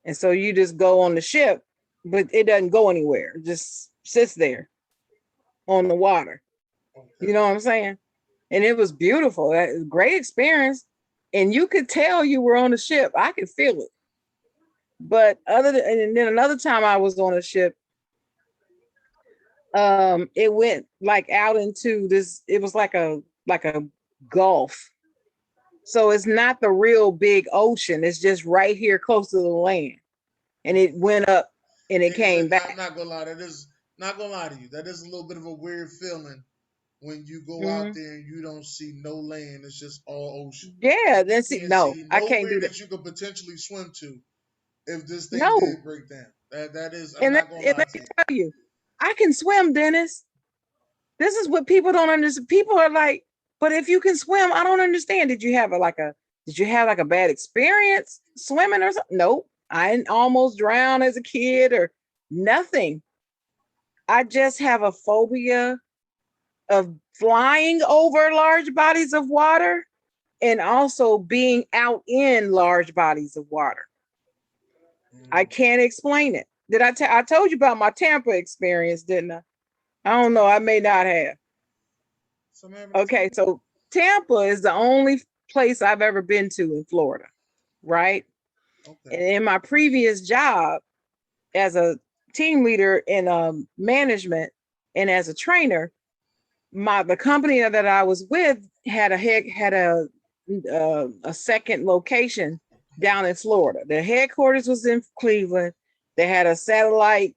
And so you just go on the ship, but it doesn't go anywhere. It just sits there on the water. You okay, know what I'm saying? And it was beautiful. Great experience. And you could tell you were on the ship. I could feel it. But and then another time I was on a ship, it went like out into this, it was like a gulf. So it's not the real big ocean. It's just right here close to the land. And it went up and it came I'm back. not gonna lie. That is not gonna lie to you. That is a little bit of a weird feeling when you go out Mhm. there and you don't see no land. It's just all ocean. Yeah, You then see, can't no, see I can't nowhere do that. that you could potentially swim to if this thing No. did break down. That is, I'm And, not gonna lie let to me you. tell you, I can swim, Dennis. This is what people don't understand. People are like, but if you can swim, I don't understand. Did you have like a bad experience swimming or something? Nope. I didn't almost drown as a kid or nothing. I just have a phobia of flying over large bodies of water and also being out in large bodies of water. I Mm. can't explain it. I told you about my Tampa experience, didn't I? I don't know. I may not have. Something happened in Okay, Tampa? so Tampa is the only place I've ever been to in Florida, right? Okay. And in my previous job as a team leader in management and as a trainer, the company that I was with had a second location down in Florida. The headquarters was in Cleveland. They had a satellite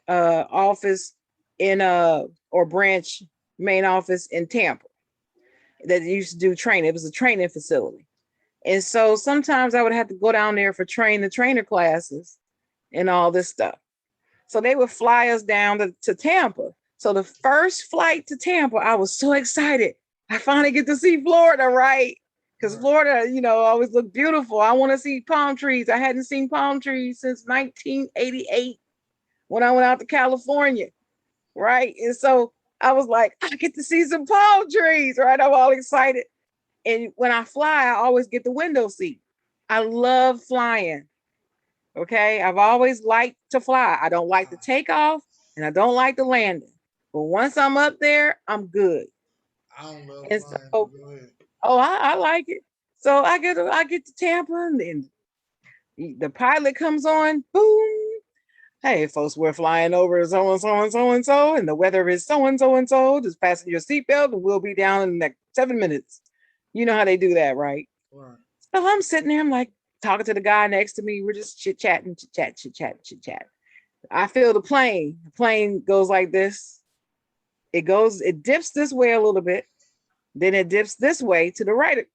office in or branch main office in Tampa that used to do training. It was a training facility. And so sometimes I would have to go down there for train the trainer classes and all this stuff. So they would fly us down to Tampa. So the first flight to Tampa, I was so excited. I finally get to see Florida, right? Because Right. Florida, always look beautiful. I want to see palm trees. I hadn't seen palm trees since 1988 when I went out to California, right? And so I was like, I get to see some palm trees, right? I'm all excited. And when I fly, I always get the window seat. I love flying. Okay. I've always liked to fly. I don't like the takeoff and I don't like the landing. But once I'm up there, I'm good. I don't love And flying, so, but go ahead. oh, I like it. So I get to Tampa and then the pilot comes on, boom. Hey, folks, we're flying over so and so and so and so, and the weather is so and so and so. Just fasten your seatbelt, and we'll be down in the next 7 minutes. You know how they do that, right? Right. So I'm sitting there, I'm like talking to the guy next to me. We're just chit chatting, chit chat, chit chat, chit chat. I feel the plane. The plane goes like this. It dips this way a little bit, then it dips this way to the right,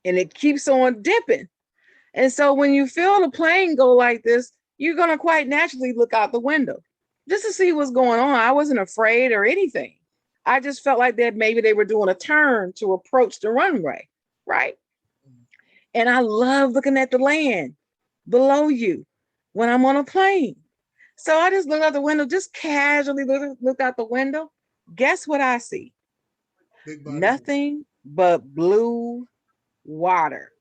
and it keeps on dipping. And so when you feel the plane go like this, you're gonna quite naturally look out the window just to see what's going on. I wasn't afraid or anything. I just felt like that maybe they were doing a turn to approach the runway, right? And I love looking at the land below you when I'm on a plane. So I just looked out the window, just casually looked out the window. Guess what I see? Big body of water. Nothing but blue water.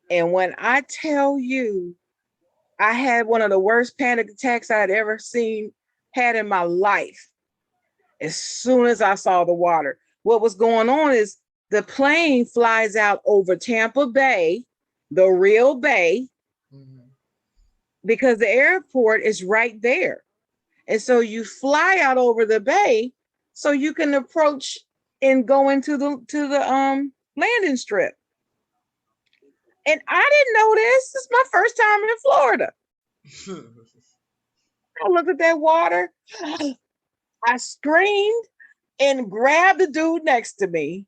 And when I tell you, I had one of the worst panic attacks I'd ever had in my life as soon as I saw the water. What was going on is the plane flies out over Tampa Bay, the real bay, Mm-hmm. because the airport is right there. And so you fly out over the bay so you can approach and go into the landing strip. And I didn't know this. This is my first time in Florida. I looked at that water. I screamed and grabbed the dude next to me.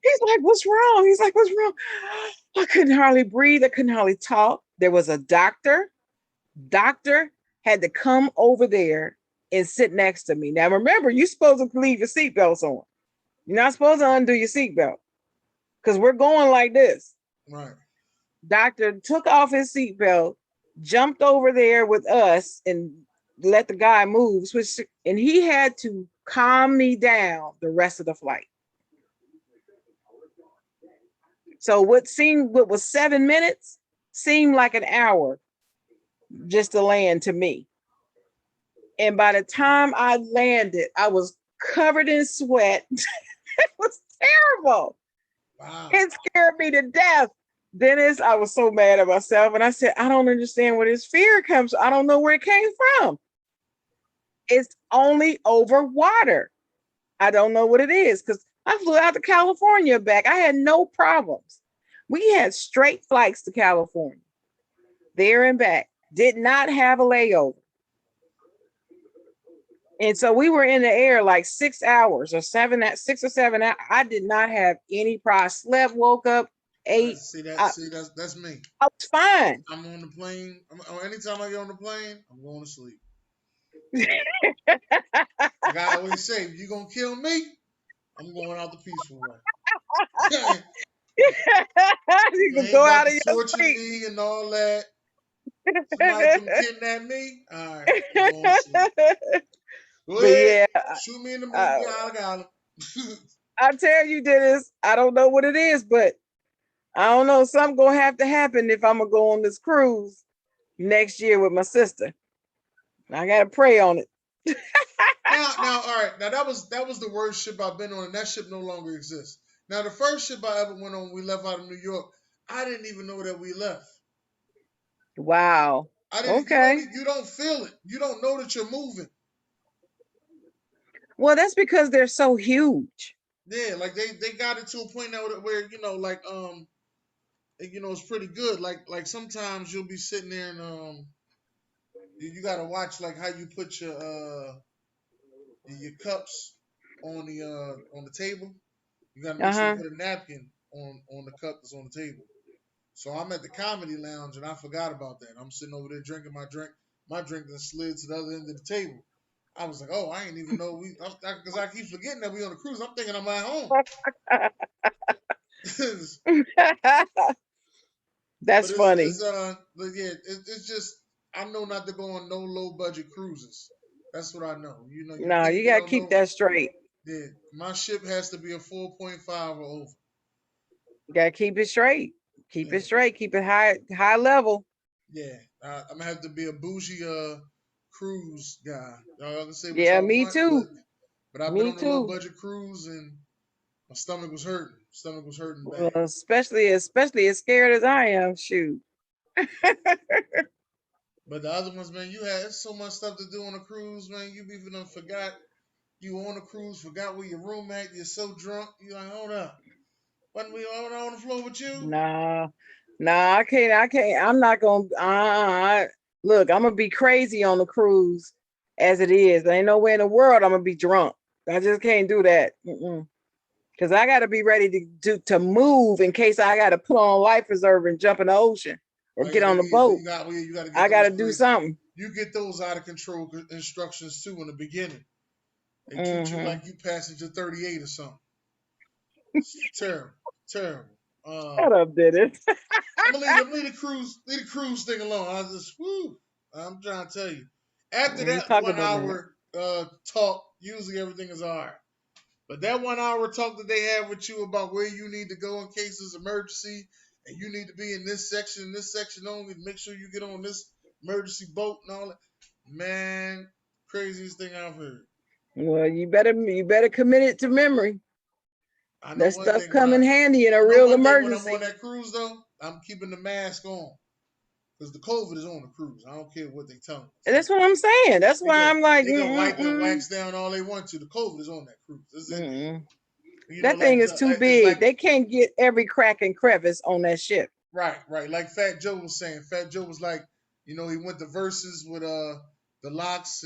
He's like, "What's wrong?" He's like, "What's wrong?" I couldn't hardly breathe. I couldn't hardly talk. There was a doctor. Doctor had to come over there and sit next to me. Now, remember, you're supposed to leave your seatbelts on. You're not supposed to undo your seatbelt because we're going like this. Right. Doctor took off his seatbelt, jumped over there with us, and let the guy move. And he had to calm me down the rest of the flight. So what was 7 minutes seemed like an hour just to land to me. And by the time I landed, I was covered in sweat. It was terrible. Wow. It scared me to death. Dennis, I was so mad at myself. And I said, I don't understand where this fear comes from. I don't know where it came from. It's only over water. I don't know what it is because I flew out to California back. I had no problems. We had straight flights to California, there and back. Did not have a layover. And so we were in the air like 6 hours or 6 or 7 hours. I did not have any problem. I slept, woke up, ate. See that? I, See that's me. I was fine. I'm on the plane. Anytime I get on the plane, I'm going to sleep. Like I always say, if you're gonna kill me, I'm going out the peaceful way. You You can ain't go about out to of your torture sleep. me and all that. Somebody come kidnap me. All right, I'm going to sleep. Go But ahead, yeah, shoot me in the uh, movie. I got him. I tell you, Dennis, I don't know what it is, but I don't know. Something gonna have to happen if I'm gonna go on this cruise next year with my sister. I gotta pray on it. Now, all right. Now that was the worst ship I've been on, and that ship no longer exists. Now, the first ship I ever went on, we left out of New York. I didn't even know that we left. Wow. I didn't. Okay. You don't feel it. You don't know that you're moving. Well, that's because they're so huge. Yeah, like they got it to a point now where like it's pretty good. Like sometimes you'll be sitting there and you gotta watch like how you put your cups on the table. You gotta make sure you Uh-huh. put a napkin on the cup that's on the table. So I'm at the comedy lounge and I forgot about that. I'm sitting over there drinking my drink. My drink then slid to the other end of the table. I was like, oh, I ain't even know because I keep forgetting that we on a cruise. I'm thinking I'm at home. That's But funny. but yeah, it's just I know not to go on no low budget cruises. That's what I know. You No, can't you get gotta on keep no. that straight. Yeah, my ship has to be a 4.5 or over. You gotta keep it straight. Keep it Yeah, straight. Keep it high level. yeah. I'm gonna have to be a bougie cruise guy. Y'all can say what Yeah, y'all me want, too. but I've been Me on a low too. budget cruise and my stomach was hurting. Stomach was hurting Well, bad. especially as scared as I am. Shoot. But the other ones, man, you had so much stuff to do on a cruise, man. You even done forgot you on a cruise, forgot where your room at. You're so drunk. You like, hold up. Wasn't we all on the floor with you? Nah, nah, I can't. I can't. I'm not gonna. Look, I'm gonna be crazy on the cruise as it is. There ain't nowhere in the world I'm gonna be drunk. I just can't do that. Because I got to be ready to move in case I got to put on life preserver and jump in the ocean or Oh get yeah, on the boat. you got to get I got those to do crazy. something. You get those out of control instructions too in the beginning. They treat you Mm-hmm. like you passenger 38 or something. It's terrible, terrible. Shut up, Dennis. Leave the cruise thing alone. I just, whoo, I'm trying to tell you. After You that talk one about that. hour talk, usually everything is all right. But that 1 hour talk that they have with you about where you need to go in case of emergency, and you need to be in this section only, to make sure you get on this emergency boat and all that. Man, craziest thing I've heard. Well, you better commit it to memory. I know That one stuff thing come in handy in a I know real one thing when I'm on emergency. that cruise though, I'm keeping the mask on because the COVID is on the cruise. I don't care what they tell me. And that's what I'm saying. That's They why go I'm like, they go wipe and wax down all they want to. The COVID is on that cruise. It's in there. mm-mm. You know, That thing is too it's like big. They can't get every crack and crevice on that ship. right. Like Fat Joe was saying. Fat Joe was like, he went to verses with the Locks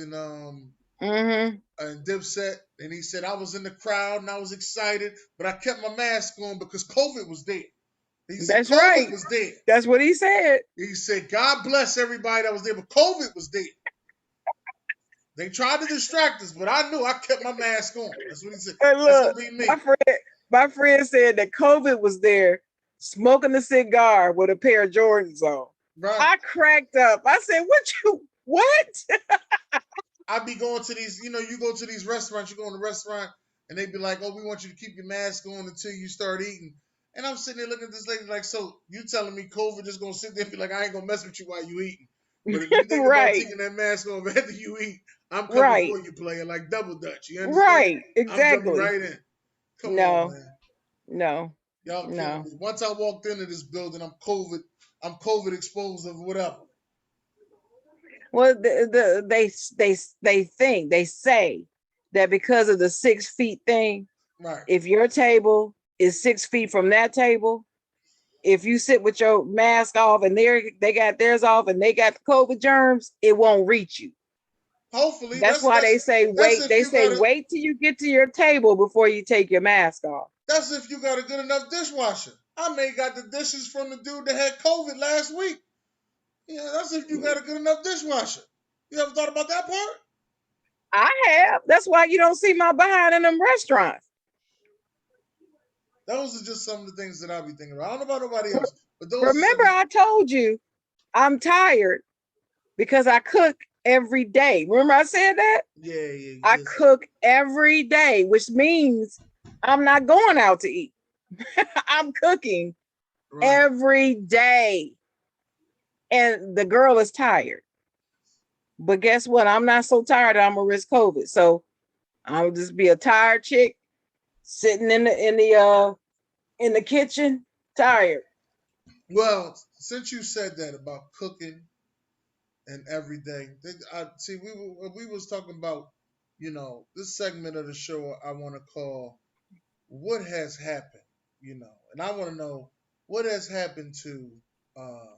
Mm-hmm. and Dipset, and he said I was in the crowd and I was excited, but I kept my mask on because COVID was there. He said That's right. COVID was there. That's what he said. He said God bless everybody that was there, but COVID was there. They tried to distract us, but I knew I kept my mask on. That's what he said. And That's look, gonna be my me. friend, my friend said that COVID was there smoking a cigar with a pair of Jordans on. Right. I cracked up. I said, what? I'd be going to these, you go to these restaurants, you go in a restaurant, and they'd be like, oh, we want you to keep your mask on until you start eating. And I'm sitting there looking at this lady like, so you telling me COVID just gonna sit there and be like, I ain't gonna mess with you while you eating. But if you think about Right, taking that mask off after you eat, I'm coming right, for you, player, like double dutch. You understand? right. I'm jumping Exactly. right in. Come on, No, man. no, Y'all killing no. me. Once I walked into this building, I'm COVID exposed of whatever. Well, they say that because of the 6 feet thing, Right. if your table is 6 feet from that table, if you sit with your mask off and they got theirs off and they got the COVID germs, it won't reach you. Hopefully, That's why they say that's wait. if They you say got a wait till you get to your table before you take your mask off. that's if you got a good enough dishwasher. I may got the dishes from the dude that had COVID last week. Yeah, that's if you got a good enough dishwasher. You ever thought about that part? I have. That's why you don't see my behind in them restaurants. Those are just some of the things that I be thinking about. I don't know about nobody else, but those are some Remember, of I told you I'm tired because I cook every day. Remember, I said that? yeah, you I did say cook every day, which means I'm not going out to eat. I'm cooking right. every day. And the girl is tired. But guess what? I'm not so tired I'm gonna risk COVID. So I would just be a tired chick sitting in the kitchen, tired. Well, since you said that about cooking and everything, I see we was talking about, this segment of the show I want to call "What Has Happened," and I want to know what has happened to uh,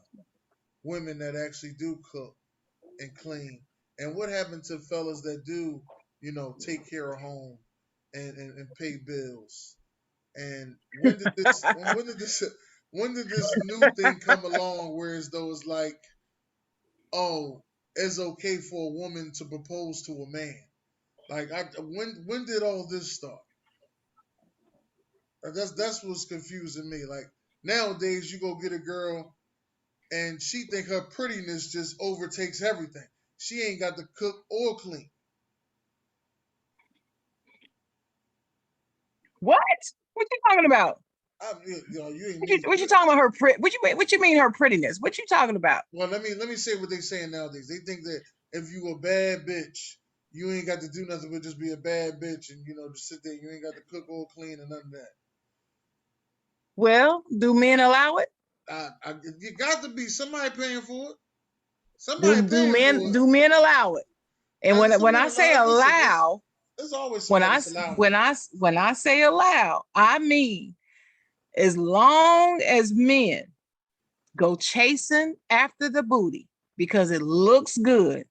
women that actually do cook and clean, and what happened to fellas that do, take care of home and pay bills. And when did this new thing come along where as though it's like, oh, it's okay for a woman to propose to a man? Like, when did all this start? That's what's confusing me. Like, nowadays you go get a girl and she think her prettiness just overtakes everything. She ain't got to cook or clean. What? What you talking about? You ain't What you need. what you talking about her what you mean her prettiness? What you talking about? Well, let me say what they saying nowadays. They think that if you a bad bitch, you ain't got to do nothing but just be a bad bitch and just sit there. You ain't got to cook or clean and none of that. Well, do men allow it? You got to be somebody paying for it. Do Somebody do paying for men it. do men allow it? And Now, when some when men I say allow it. Listen, allow, there's always when somebody I that's allowing it. when I say allow, I mean as long as men go chasing after the booty because it looks good,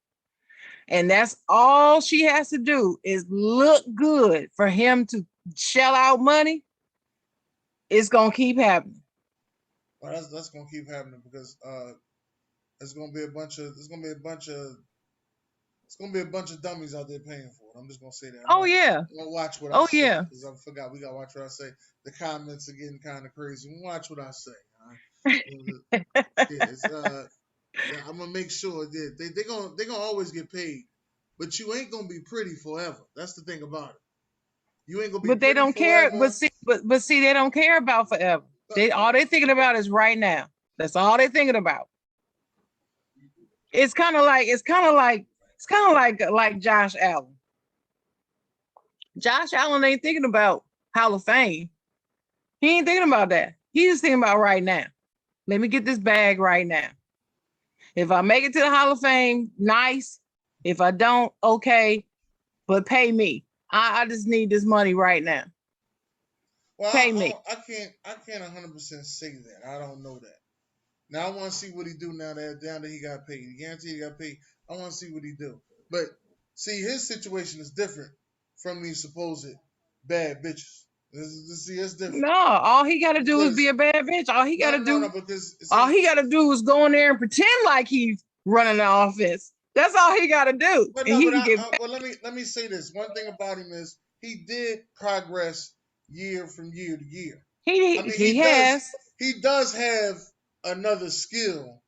and that's all she has to do is look good for him to shell out money, it's gonna keep happening. Well, that's gonna keep happening because there's gonna be a bunch of it's gonna be a bunch of dummies out there paying for it. I'm just gonna say that. Oh yeah. I'm gonna watch what I Oh say yeah. because I forgot we gotta watch what I say. The comments are getting kind of crazy. Watch what I say. Yeah, I'm gonna make sure that they gonna always get paid, but you ain't gonna be pretty forever. That's the thing about it. You ain't gonna be But they pretty don't care. forever. But see, they don't care about forever. They all they thinking about is right now. That's all they thinking about. It's kind of like Josh Allen. Josh Allen ain't thinking about Hall of Fame. He ain't thinking about that. He's just thinking about right now. Let me get this bag right now. If I make it to the Hall of Fame, nice. If I don't, okay. But pay me. I just need this money right now. Well, Pay me. I can't 100% say that. I don't know that. Now I want to see what he do now that he got paid. He guaranteed he got paid. I want to see what he do. But see, his situation is different from these supposed bad bitches. See, it's No, different all he got to do is be because a bad bitch. no, because All see, he got to do is go in there and pretend like he's running the offense. That's all he got to do, but and no, he but can get. well, let me say this. One thing about him is he did progress year from year to year. He I mean, he has. he does have another skill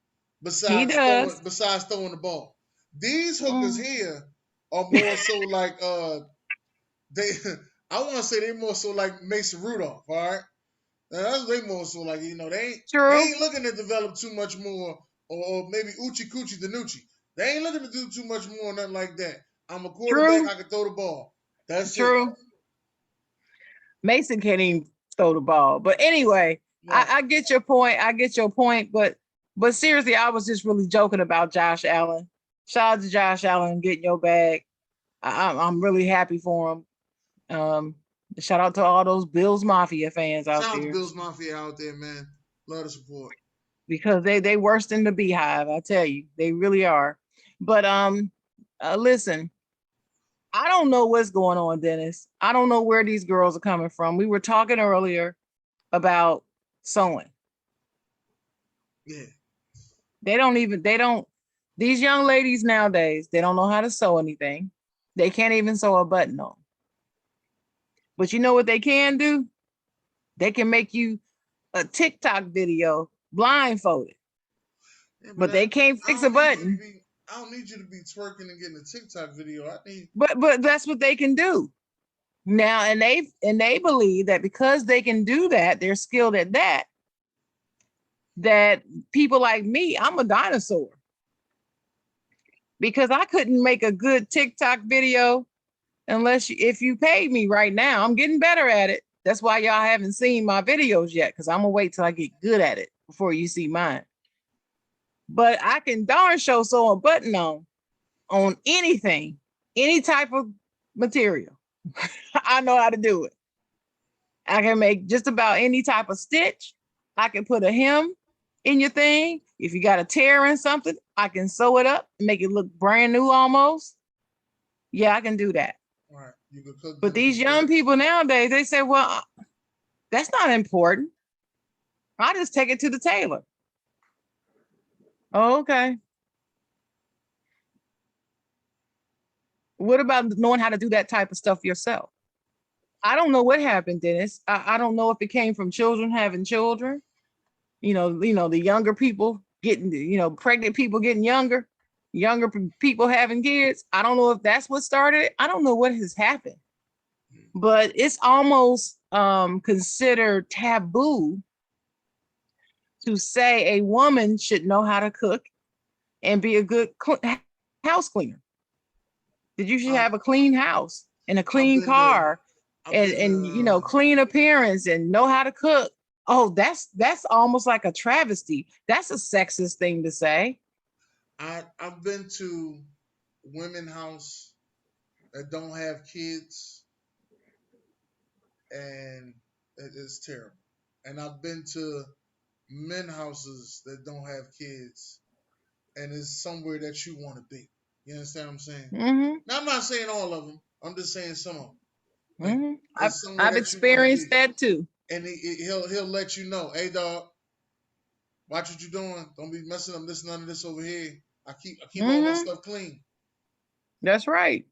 He does. besides throwing the ball. These hookers Mm. here are more so like they I want to say they more so like Mason Rudolph, all right? Now, that's they more so like they True. ain't looking to develop too much more or maybe Uchi Coochie Danucci. They ain't looking to do too much more, nothing like that. I'm a quarterback, True. I can throw the ball. That's it. True. Mason can't even throw the ball. But anyway, Right. I get your point. I get your point. But seriously, I was just really joking about Josh Allen. Shout out to Josh Allen getting your bag. I'm really happy for him. Um, Shout out to all those Bills Mafia fans out Shout out to there Bills Mafia out there, man. Love the support. because they worse than the Beehive. I tell you, they really are. But listen, I don't know what's going on, Dennis. I don't know where these girls are coming from. We were talking earlier about sewing. Yeah. They don't, these young ladies nowadays, they don't know how to sew anything. They can't even sew a button on. But you know what they can do? They can make you a TikTok video blindfolded, Yeah, but but they can't I fix a don't need you to button. be. I don't need you to be twerking and getting a TikTok video. I need. But that's what they can do now, and they believe that because they can do that, they're skilled at that. That people like me, I'm a dinosaur because I couldn't make a good TikTok video unless if you paid me right now. I'm getting better at it. That's why y'all haven't seen my videos yet, because I'm gonna wait till I get good at it before you see mine. But I can darn sure sew a button on anything, any type of material. I know how to do it. I can make just about any type of stitch. I can put a hem in your thing. If you got a tear in something, I can sew it up and make it look brand new almost. Yeah, I can do that. All right, you can cook But beautiful these young grits. people nowadays, they say, well, that's not important. I just take it to the tailor. Oh, okay. What about knowing how to do that type of stuff yourself? I don't know what happened, Dennis. I don't know if it came from children having children. The younger people getting, pregnant people getting younger, people having kids. I don't know if that's what started it. I don't know what has happened, but it's almost considered taboo to say a woman should know how to cook and be a good house cleaner. That you should I have a clean house and a I've clean been to car I've and been and you to know clean appearance and know how to cook. Oh, that's almost like a travesty. That's a sexist thing to say. I've been to women house that don't have kids, and it's terrible. And I've been to men houses that don't have kids, and it's somewhere that you want to be. You understand what I'm saying? Mm-hmm. Now I'm not saying all of them. I'm just saying some of them. Like Mm-hmm. I've it's somewhere I've that you want to be, experienced that too. and he'll let you know, hey dog, watch what you're doing. Don't be messing up this none of this over here. I keep all my Mm-hmm. stuff clean. That's right.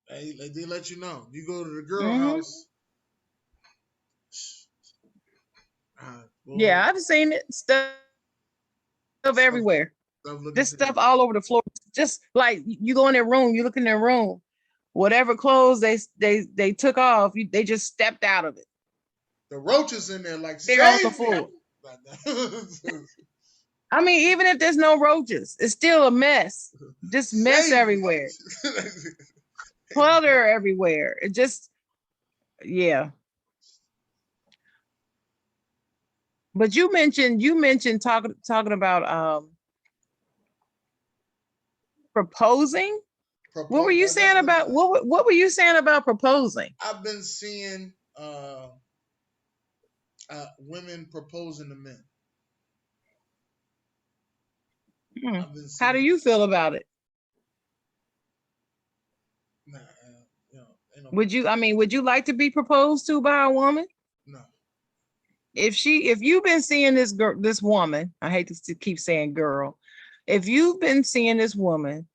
They let you know. You go to the girl Mm-hmm. house, boy, Yeah, I've seen it. Stuff stuff everywhere. stuff looking Just stuff terrible. all over the floor. Just like you go in their room, you look in their room. Whatever clothes they took off, they just stepped out of it. The roaches in there like They're on the save me. floor. I mean, even if there's no roaches, it's still a mess. Just mess Save me. everywhere. Clutter everywhere. It just, yeah. But you mentioned talking about proposing. What were Propose. you That's saying what about what were you saying about proposing? I've been seeing. Women proposing to men. Hmm. I've been How do seeing. you feel about it? Nah, ain't no Would point. you I mean, would you like to be proposed to by a woman? No. If you've been seeing this woman, I hate to keep saying girl, if you've been seeing this woman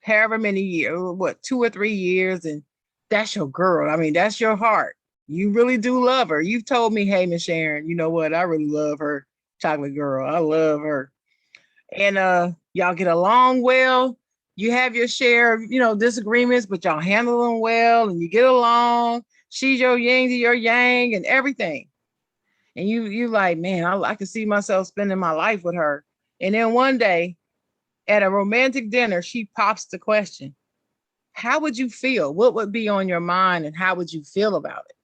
however many years, what, 2 or 3 years, and that's your girl. I mean, that's your heart. You really do love her. You've told me, hey, Miss Sharon, you know what? I really love her, chocolate girl. I love her. And y'all get along well. You have your share of, disagreements, but y'all handle them well and you get along. She's your yin to your yang and everything. And you like, man, I can see myself spending my life with her. And then one day at a romantic dinner, she pops the question, how would you feel? What would be on your mind and how would you feel about it?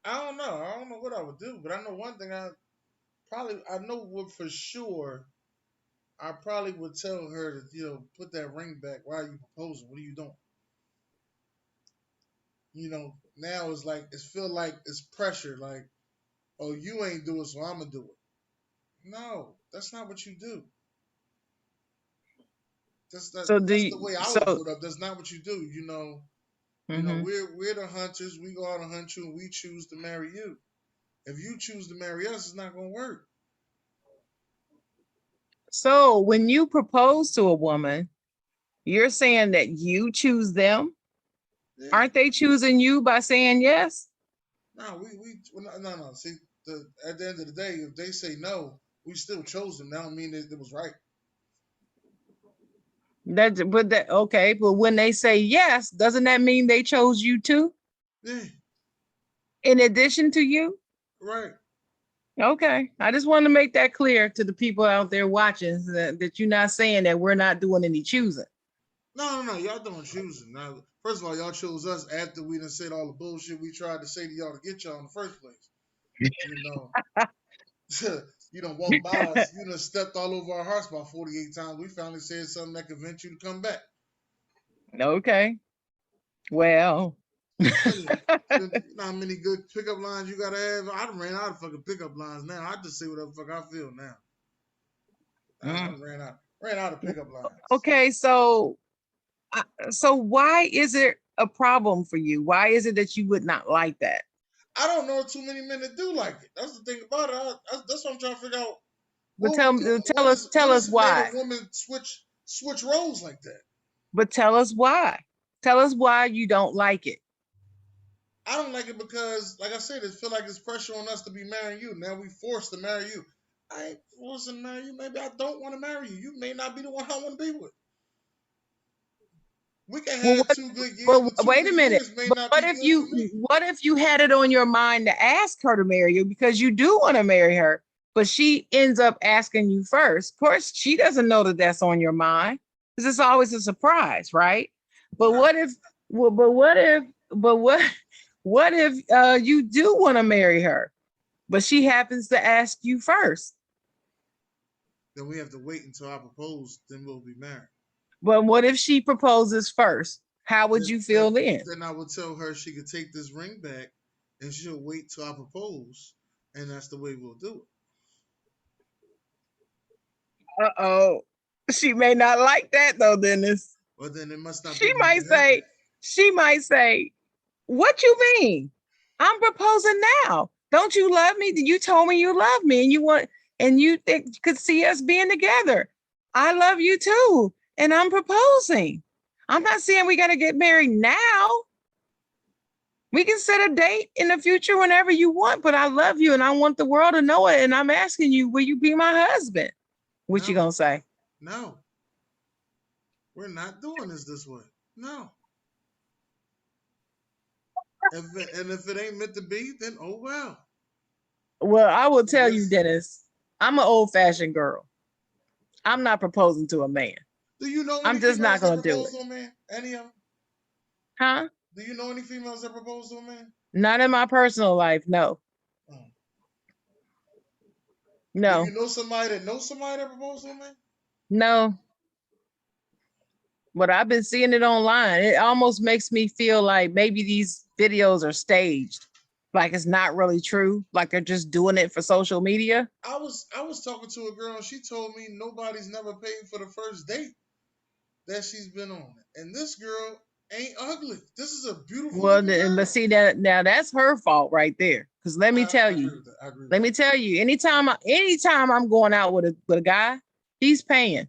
I don't know what I would do, but I know one thing. I know what for sure. I probably would tell her to put that ring back. Why are you proposing? What are you doing? Now it's like it's feel like it's pressure. Like, oh, you ain't do it, so I'm gonna do it. No, that's not what you do. So do That's you, the way I was so brought up. That's not what you do. mhm. We're the hunters. We go out and hunt you, and we choose to marry you. If you choose to marry us, it's not gonna work. So when you propose to a woman, you're saying that you choose them. Yeah. Aren't they choosing you by saying yes? No, no. See, at the end of the day, if they say no, we still chose them. That don't mean that it was right. Okay, but when they say yes, doesn't that mean they chose you too, Yeah, in addition to you? right. Okay. I just want to make that clear to the people out there watching that you're not saying that we're not doing any choosing. No. Y'all don't choosing. Now, first of all, y'all chose us after we done said all the bullshit we tried to say to y'all to get y'all in the first place. You know, you done walked by us. You done stepped all over our hearts about 48 times. We finally said something that convinced you to come back. Okay. Well, I'm telling you, you know how many good pickup lines you gotta have. I done ran out of fucking pickup lines now. I just say whatever the fuck I feel now. I mm. done ran out of pickup lines. Okay. So why is it a problem for you? Why is it that you would not like that? I don't know too many men that do like it. That's the thing about it. That's what I'm trying to figure out. But What we do? tell us tell What us is it made a why. woman switch roles like that? But tell us why. Tell us why you don't like it. I don't like it because, like I said, it feel like it's pressure on us to be marrying you. Now we forced to marry you. I ain't forced to marry you. Maybe I don't want to marry you. You may not be the one I want to be with. We can Well, have 2 good years, but but two wait a good minute. years may But not be good for me. what if you had it on your mind to ask her to marry you because you do want to marry her, but she ends up asking you first? Of course, she doesn't know that that's on your mind because it's always a surprise, right? But Right. what if? Well, but what if you do want to marry her, but she happens to ask you first? Then we have to wait until I propose. Then we'll be married. But what if she proposes first? How would Then, you then, feel then? then I would tell her she could take this ring back, and she'll wait till I propose, and that's the way we'll do it. Uh-oh. She may not like that though, Dennis. But then it must not She be meant might to happen. say, she might say, what you mean? I'm proposing now. Don't you love me? You told me you love me and you want and you think could see us being together. I love you too. And I'm proposing. I'm not saying we gotta get married now. We can set a date in the future whenever you want, but I love you and I want the world to know it. And I'm asking you, will you be my husband? What you No, gonna say? no, we're not doing this way. No. And if it ain't meant to be, then oh well. Well, I will I tell you, guess. Dennis, I'm an old fashioned girl. I'm not proposing to a man. Do you know I'm any just not females that gonna do propose it. to a man? Any of them? Huh? Do you know any females that propose to a man? Not in my personal life. No. Oh. Do you No. know somebody that knows somebody that proposed to a man? No. But I've been seeing it online. It almost makes me feel like maybe these videos are staged. Like it's not really true. Like they're just doing it for social media. I was talking to a girl and she told me nobody's never paid for the first date that she's been on. And this girl ain't ugly. This is a beautiful Well, looking but girl. see that now that's her fault right there. Because I agree with that. I agree with let me that. tell you, anytime I'm going out with a guy, he's paying.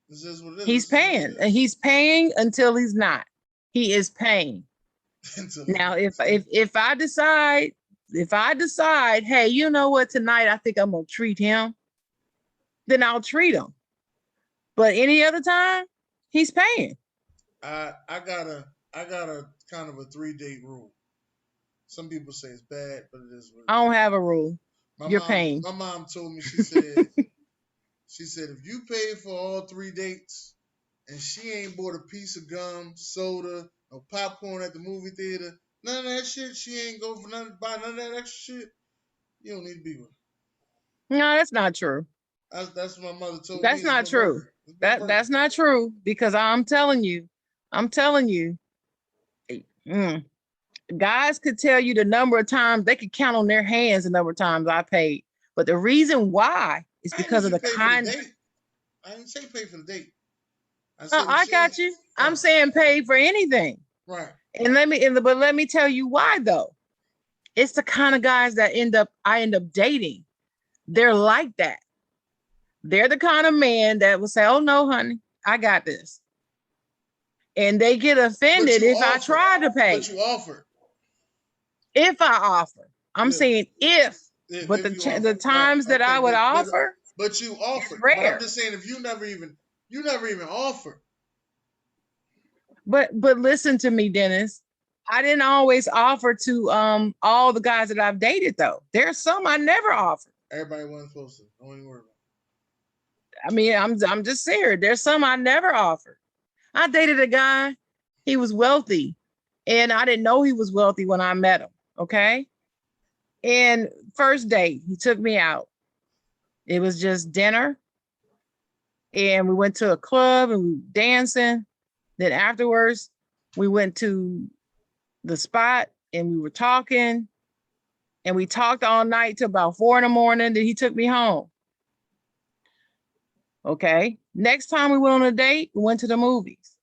This is what it is. He's This is what paying, it and is. he's paying until he's not. He is paying. Until he's Now, not. if I decide, hey, you know what, tonight I think I'm gonna treat him, then I'll treat him. But any other time, he's paying. I got a kind of a 3 date rule. Some people say it's bad, but it is what I it don't is. have a rule. My You're mom paying. my mom told me she said if you pay for all 3 dates and she ain't bought a piece of gum, soda, or popcorn at the movie theater, none of that shit, she ain't go for none buy none of that extra shit, you don't need to be with her. No, that's not true. That's what my mother told me. That's It's not been true. working. It's been working. That's not true because I'm telling you, mm, guys could tell you the number of times they could count on their hands the number of times I paid. But the reason why is I ain't because need of you the to pay for the kind. date. I didn't say pay for the date. I said if I she ain't got you. I'm oh, saying pay for anything. right. But let me tell you why though. It's the kind of guys that I end up dating. They're like that. They're the kind of man that will say, "Oh no, honey, I got this," and they get But offended you if I offered. try to But pay. you offered. If I offer, I'm Yeah. saying if, but If you the offer. Right. times that Okay, I would offer but you is offered. But I'm rare. just saying if you never even offered. But listen to me, Dennis. I didn't always offer to all the guys that I've dated though. There's some I never offered. Everybody wasn't supposed to. Don't even worry about I mean, I'm just serious. There's some I never offered. I dated a guy, he was wealthy, and I didn't know he was wealthy when I met him. Okay. And first date, he took me out. It was just dinner, and we went to a club and we were dancing. Then afterwards, we went to the spot and we were talking, and we talked all night till about 4 in the morning. Then he took me home. Okay. Next time we went on a date, we went to the movies.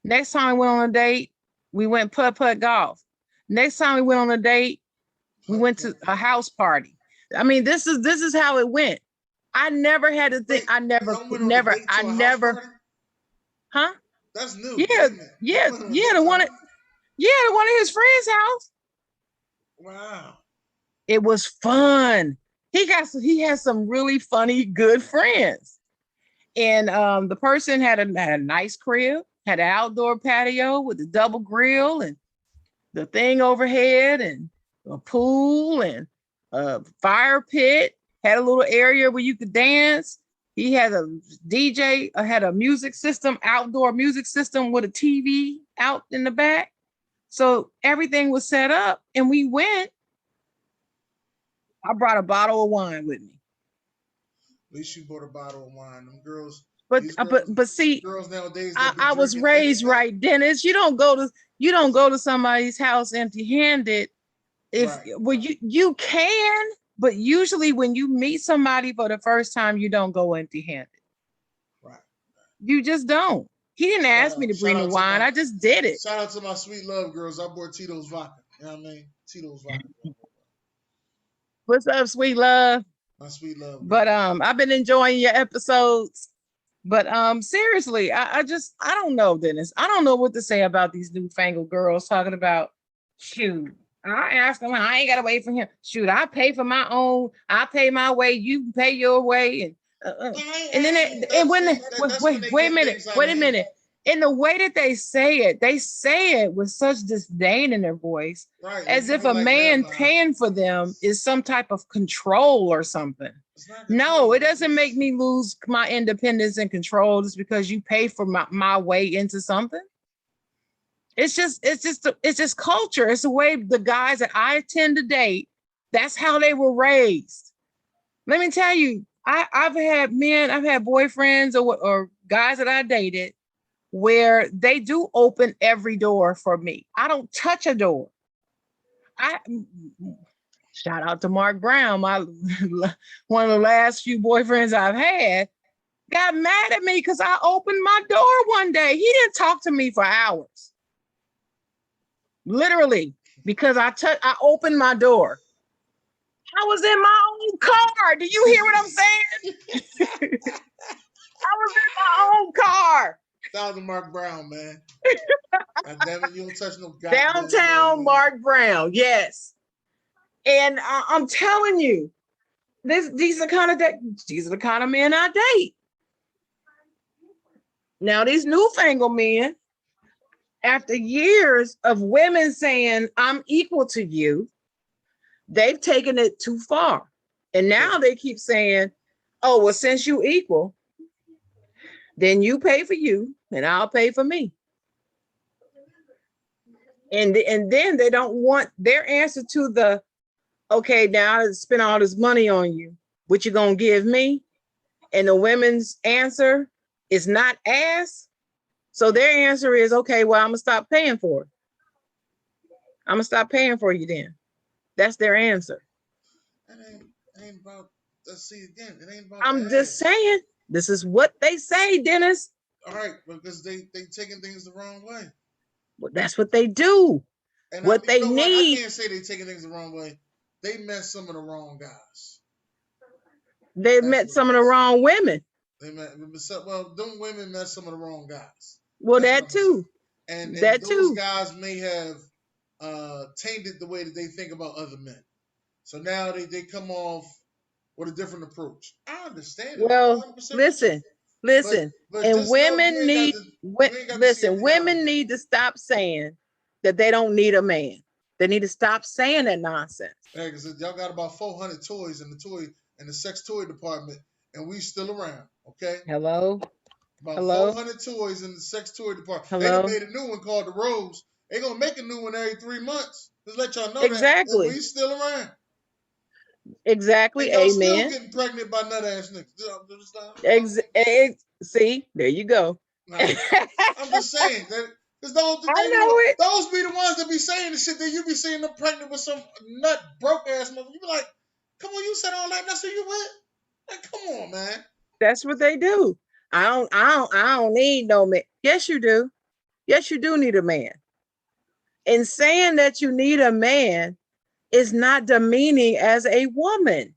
Next time we went on a date, we went putt golf. Next time we went on a date, we it. went to a house party. I mean, this is how it went. I never had to think. Wait, I never, y'all went on a never, date I to a house never, party? huh? That's new. Yeah, Wait a minute. Y'all yeah, went on a yeah. date to a house? The one at his friend's house. Wow. It was fun. He has some really funny, good friends. And the person had a nice crib, had an outdoor patio with a double grill and the thing overhead and a pool and a fire pit, had a little area where you could dance. He had a DJ, had a music system, outdoor music system with a TV out in the back. So everything was set up and we went. I brought a bottle of wine with me. At least you bought a bottle of wine. Them girls, But these uh, but girls, but see, girls nowadays I, that be I was drinking raised anything. right, Dennis. You don't go to somebody's house empty-handed. If Right, well, you can, but usually when you meet somebody for the first time, you don't go empty-handed. right. You just don't. He didn't ask me to Shout bring the out to wine. my I just did it. shout out to my sweet love girls. I bought Tito's vodka. You know what I mean? Tito's vodka. What's up, sweet love? My sweet love But girls. I've been enjoying your episodes. But seriously, I don't know, Dennis. I don't know what to say about these newfangled girls talking about shoot. I asked them, I ain't gotta wait for him. Shoot, I pay for my own. I pay my way. You pay your way, and then and when See, that's when they wait a get minute, things out of wait a hand. minute. In the way that they say it with such disdain in their voice, Right, they as give if it a like hell man nah. paying for them is some type of control or something. It's not No, control. it doesn't make me lose my independence and control just because you pay for my way into something. It's just culture. It's the way the guys that I tend to date, that's how they were raised. Let me tell you, I've had boyfriends or guys that I dated where they do open every door for me. I don't touch a door. I shout out to Mark Brown, my one of the last few boyfriends I've had, got mad at me because I opened my door one day. He didn't talk to me for hours, literally, because I opened my door. I was in my own car. Do you hear what I'm saying? I was in my own car. Shout out to Mark Brown, man. God damn it, you don't touch no goddamn door, Downtown man. Mark Brown, yes. And I'm telling you, these are the kind of men I date. Now these newfangled men, after years of women saying I'm equal to you, they've taken it too far. And now they keep saying, oh, well, since you equal, then you pay for you and I'll pay for me. And then they don't want their answer to the, okay, now I spent all this money on you. What you gonna give me? And the women's answer is not ask. So their answer is, okay, well, I'm gonna stop paying for it. I'm gonna stop paying for you then. That's their answer. It ain't about. Let's see again. It ain't about the I'm just ass. saying, this is what they say, Dennis. All right, because they taking things the wrong way. Well, that's what they do. And What you they know what? I need, can't say they taking things the wrong way. They met some of the wrong guys. they That's met what it some of the is. wrong women. They met well, them women met some of the wrong guys. Well, That's what that I'm gonna say. too. And That those too. guys may have tainted the way that they think about other men. So now they come off with a different approach. I understand it. I'm Well, 100% with you. listen, But listen. but And just know you ain't got to you ain't got to see women everybody like need that. to stop saying that they don't need a man. They need to stop saying that nonsense. Hey, because y'all got about 400 toys in the sex toy department, and we still around. Okay, Hello? about Hello? 400 toys in the sex toy department. They done Hello? made a new one called the Rose. They gonna make a new one every 3 months. Just let y'all know that, and Exactly. we still around. Exactly. And y'all still Amen. getting pregnant by nut ass niggas. See, there you go. Nah, I'm I just saying that. Cause those they be know it. those be the ones that be saying the shit that you be seeing them pregnant with some nut broke ass mother. You be like, come on, you said all that. That's who you with? Like, come on, man. That's what they do. I don't need no man. Yes, you do. Yes, you do need a man. And saying that you need a man is not demeaning as a woman.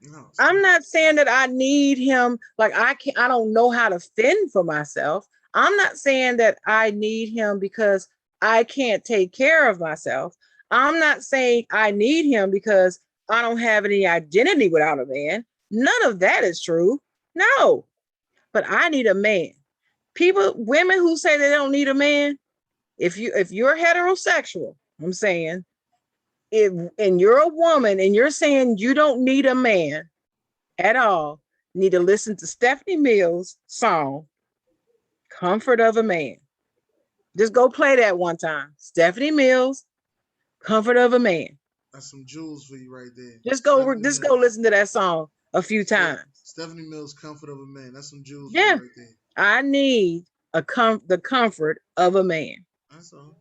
No, I'm not saying that I need him. Like I don't know how to fend for myself. I'm not saying that I need him because I can't take care of myself. I'm not saying I need him because I don't have any identity without a man. None of that is true. No, but I need a man. Women who say they don't need a man, if you're heterosexual, I'm saying, if and you're a woman and you're saying you don't need a man at all, need to listen to Stephanie Mills' song, Comfort of a Man. Just go play that one time. Stephanie Mills, Comfort of a Man. that's some jewels for you right there. Just go listen to that song a few times. Stephanie Mills, Comfort of a Man. That's some jewels for Yeah. you right there. I need the comfort of a man. That's all.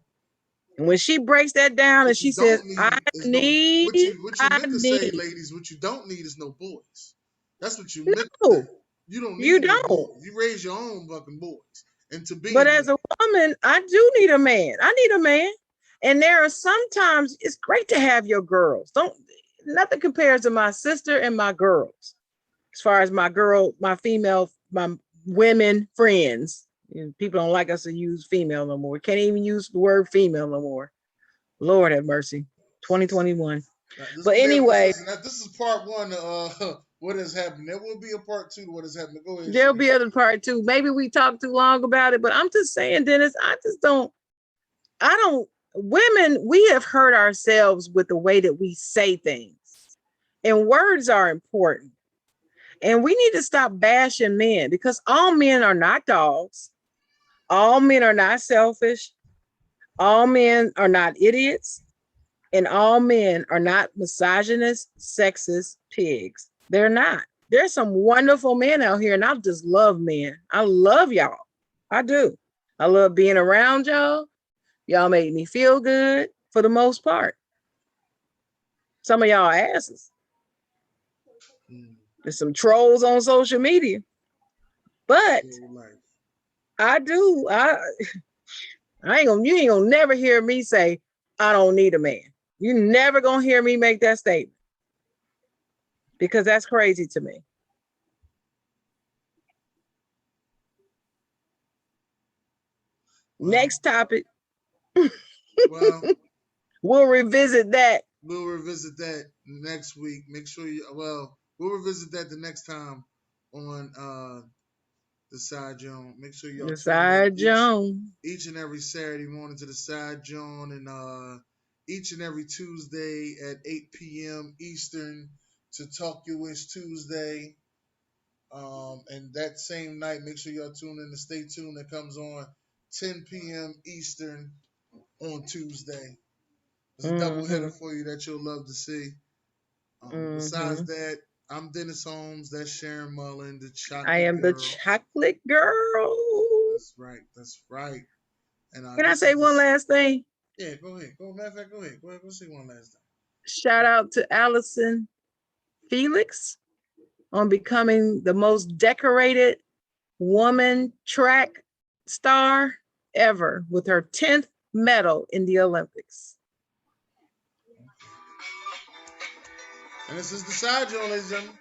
And when she breaks that down and What you she says, don't need is no what you I meant to say, need. ladies. What you don't need is no boys. That's what you meant to say. No, You don't you need no don't. boys. You raise your own fucking boys into But being as men. a woman, I do need a man. I need a man. And there are sometimes it's great to have your girls. Don't Nothing compares to my sister and my girls. As far as my women friends. People don't like us to use female no more. Can't even use the word female no more. Lord have mercy. 2021. This But gonna be anyway, this is part one of what has happened. There will be a part two to what has happened. Go ahead, there'll Sherry. be other part too. Maybe we talked too long about it, but I'm just saying, Dennis, I don't, women, we have hurt ourselves with the way that we say things. And words are important. And we need to stop bashing men because all men are not dogs. All men are not selfish. All men are not idiots. And all men are not misogynist, sexist pigs. They're not. There's some wonderful men out here, and I just love men. I love y'all. I do. I love being around y'all. Y'all make me feel good for the most part. Some of y'all asses. There's some trolls on social media. But I do. You ain't gonna never hear me say, I don't need a man. You never gonna hear me make that statement. Because that's crazy to me. Next topic. Well, we'll revisit that. We'll revisit that next week. Make sure we'll revisit that the next time on the Side Joan. Make sure y'all The tune in Side Joan. each and every Saturday morning to the Side Joan, and each and every Tuesday at 8 p.m. Eastern to Talk Your Wish Tuesday. And that same night, make sure y'all tune in to Stay Tuned. That comes on 10 p.m. Eastern on Tuesday. It's a double header for you that you'll love to see. Besides that, I'm Dennis Holmes. That's Sharon Mullen, the chocolate girl. I am the chocolate girl. That's right. That's right. And can I say one last thing? Yeah, go ahead. Matter of fact, go ahead. Go say one last thing. Shout out to Allison Felix on becoming the most decorated woman track star ever with her 10th medal in the Olympics. And this is the Side Joan, ladies and gentlemen.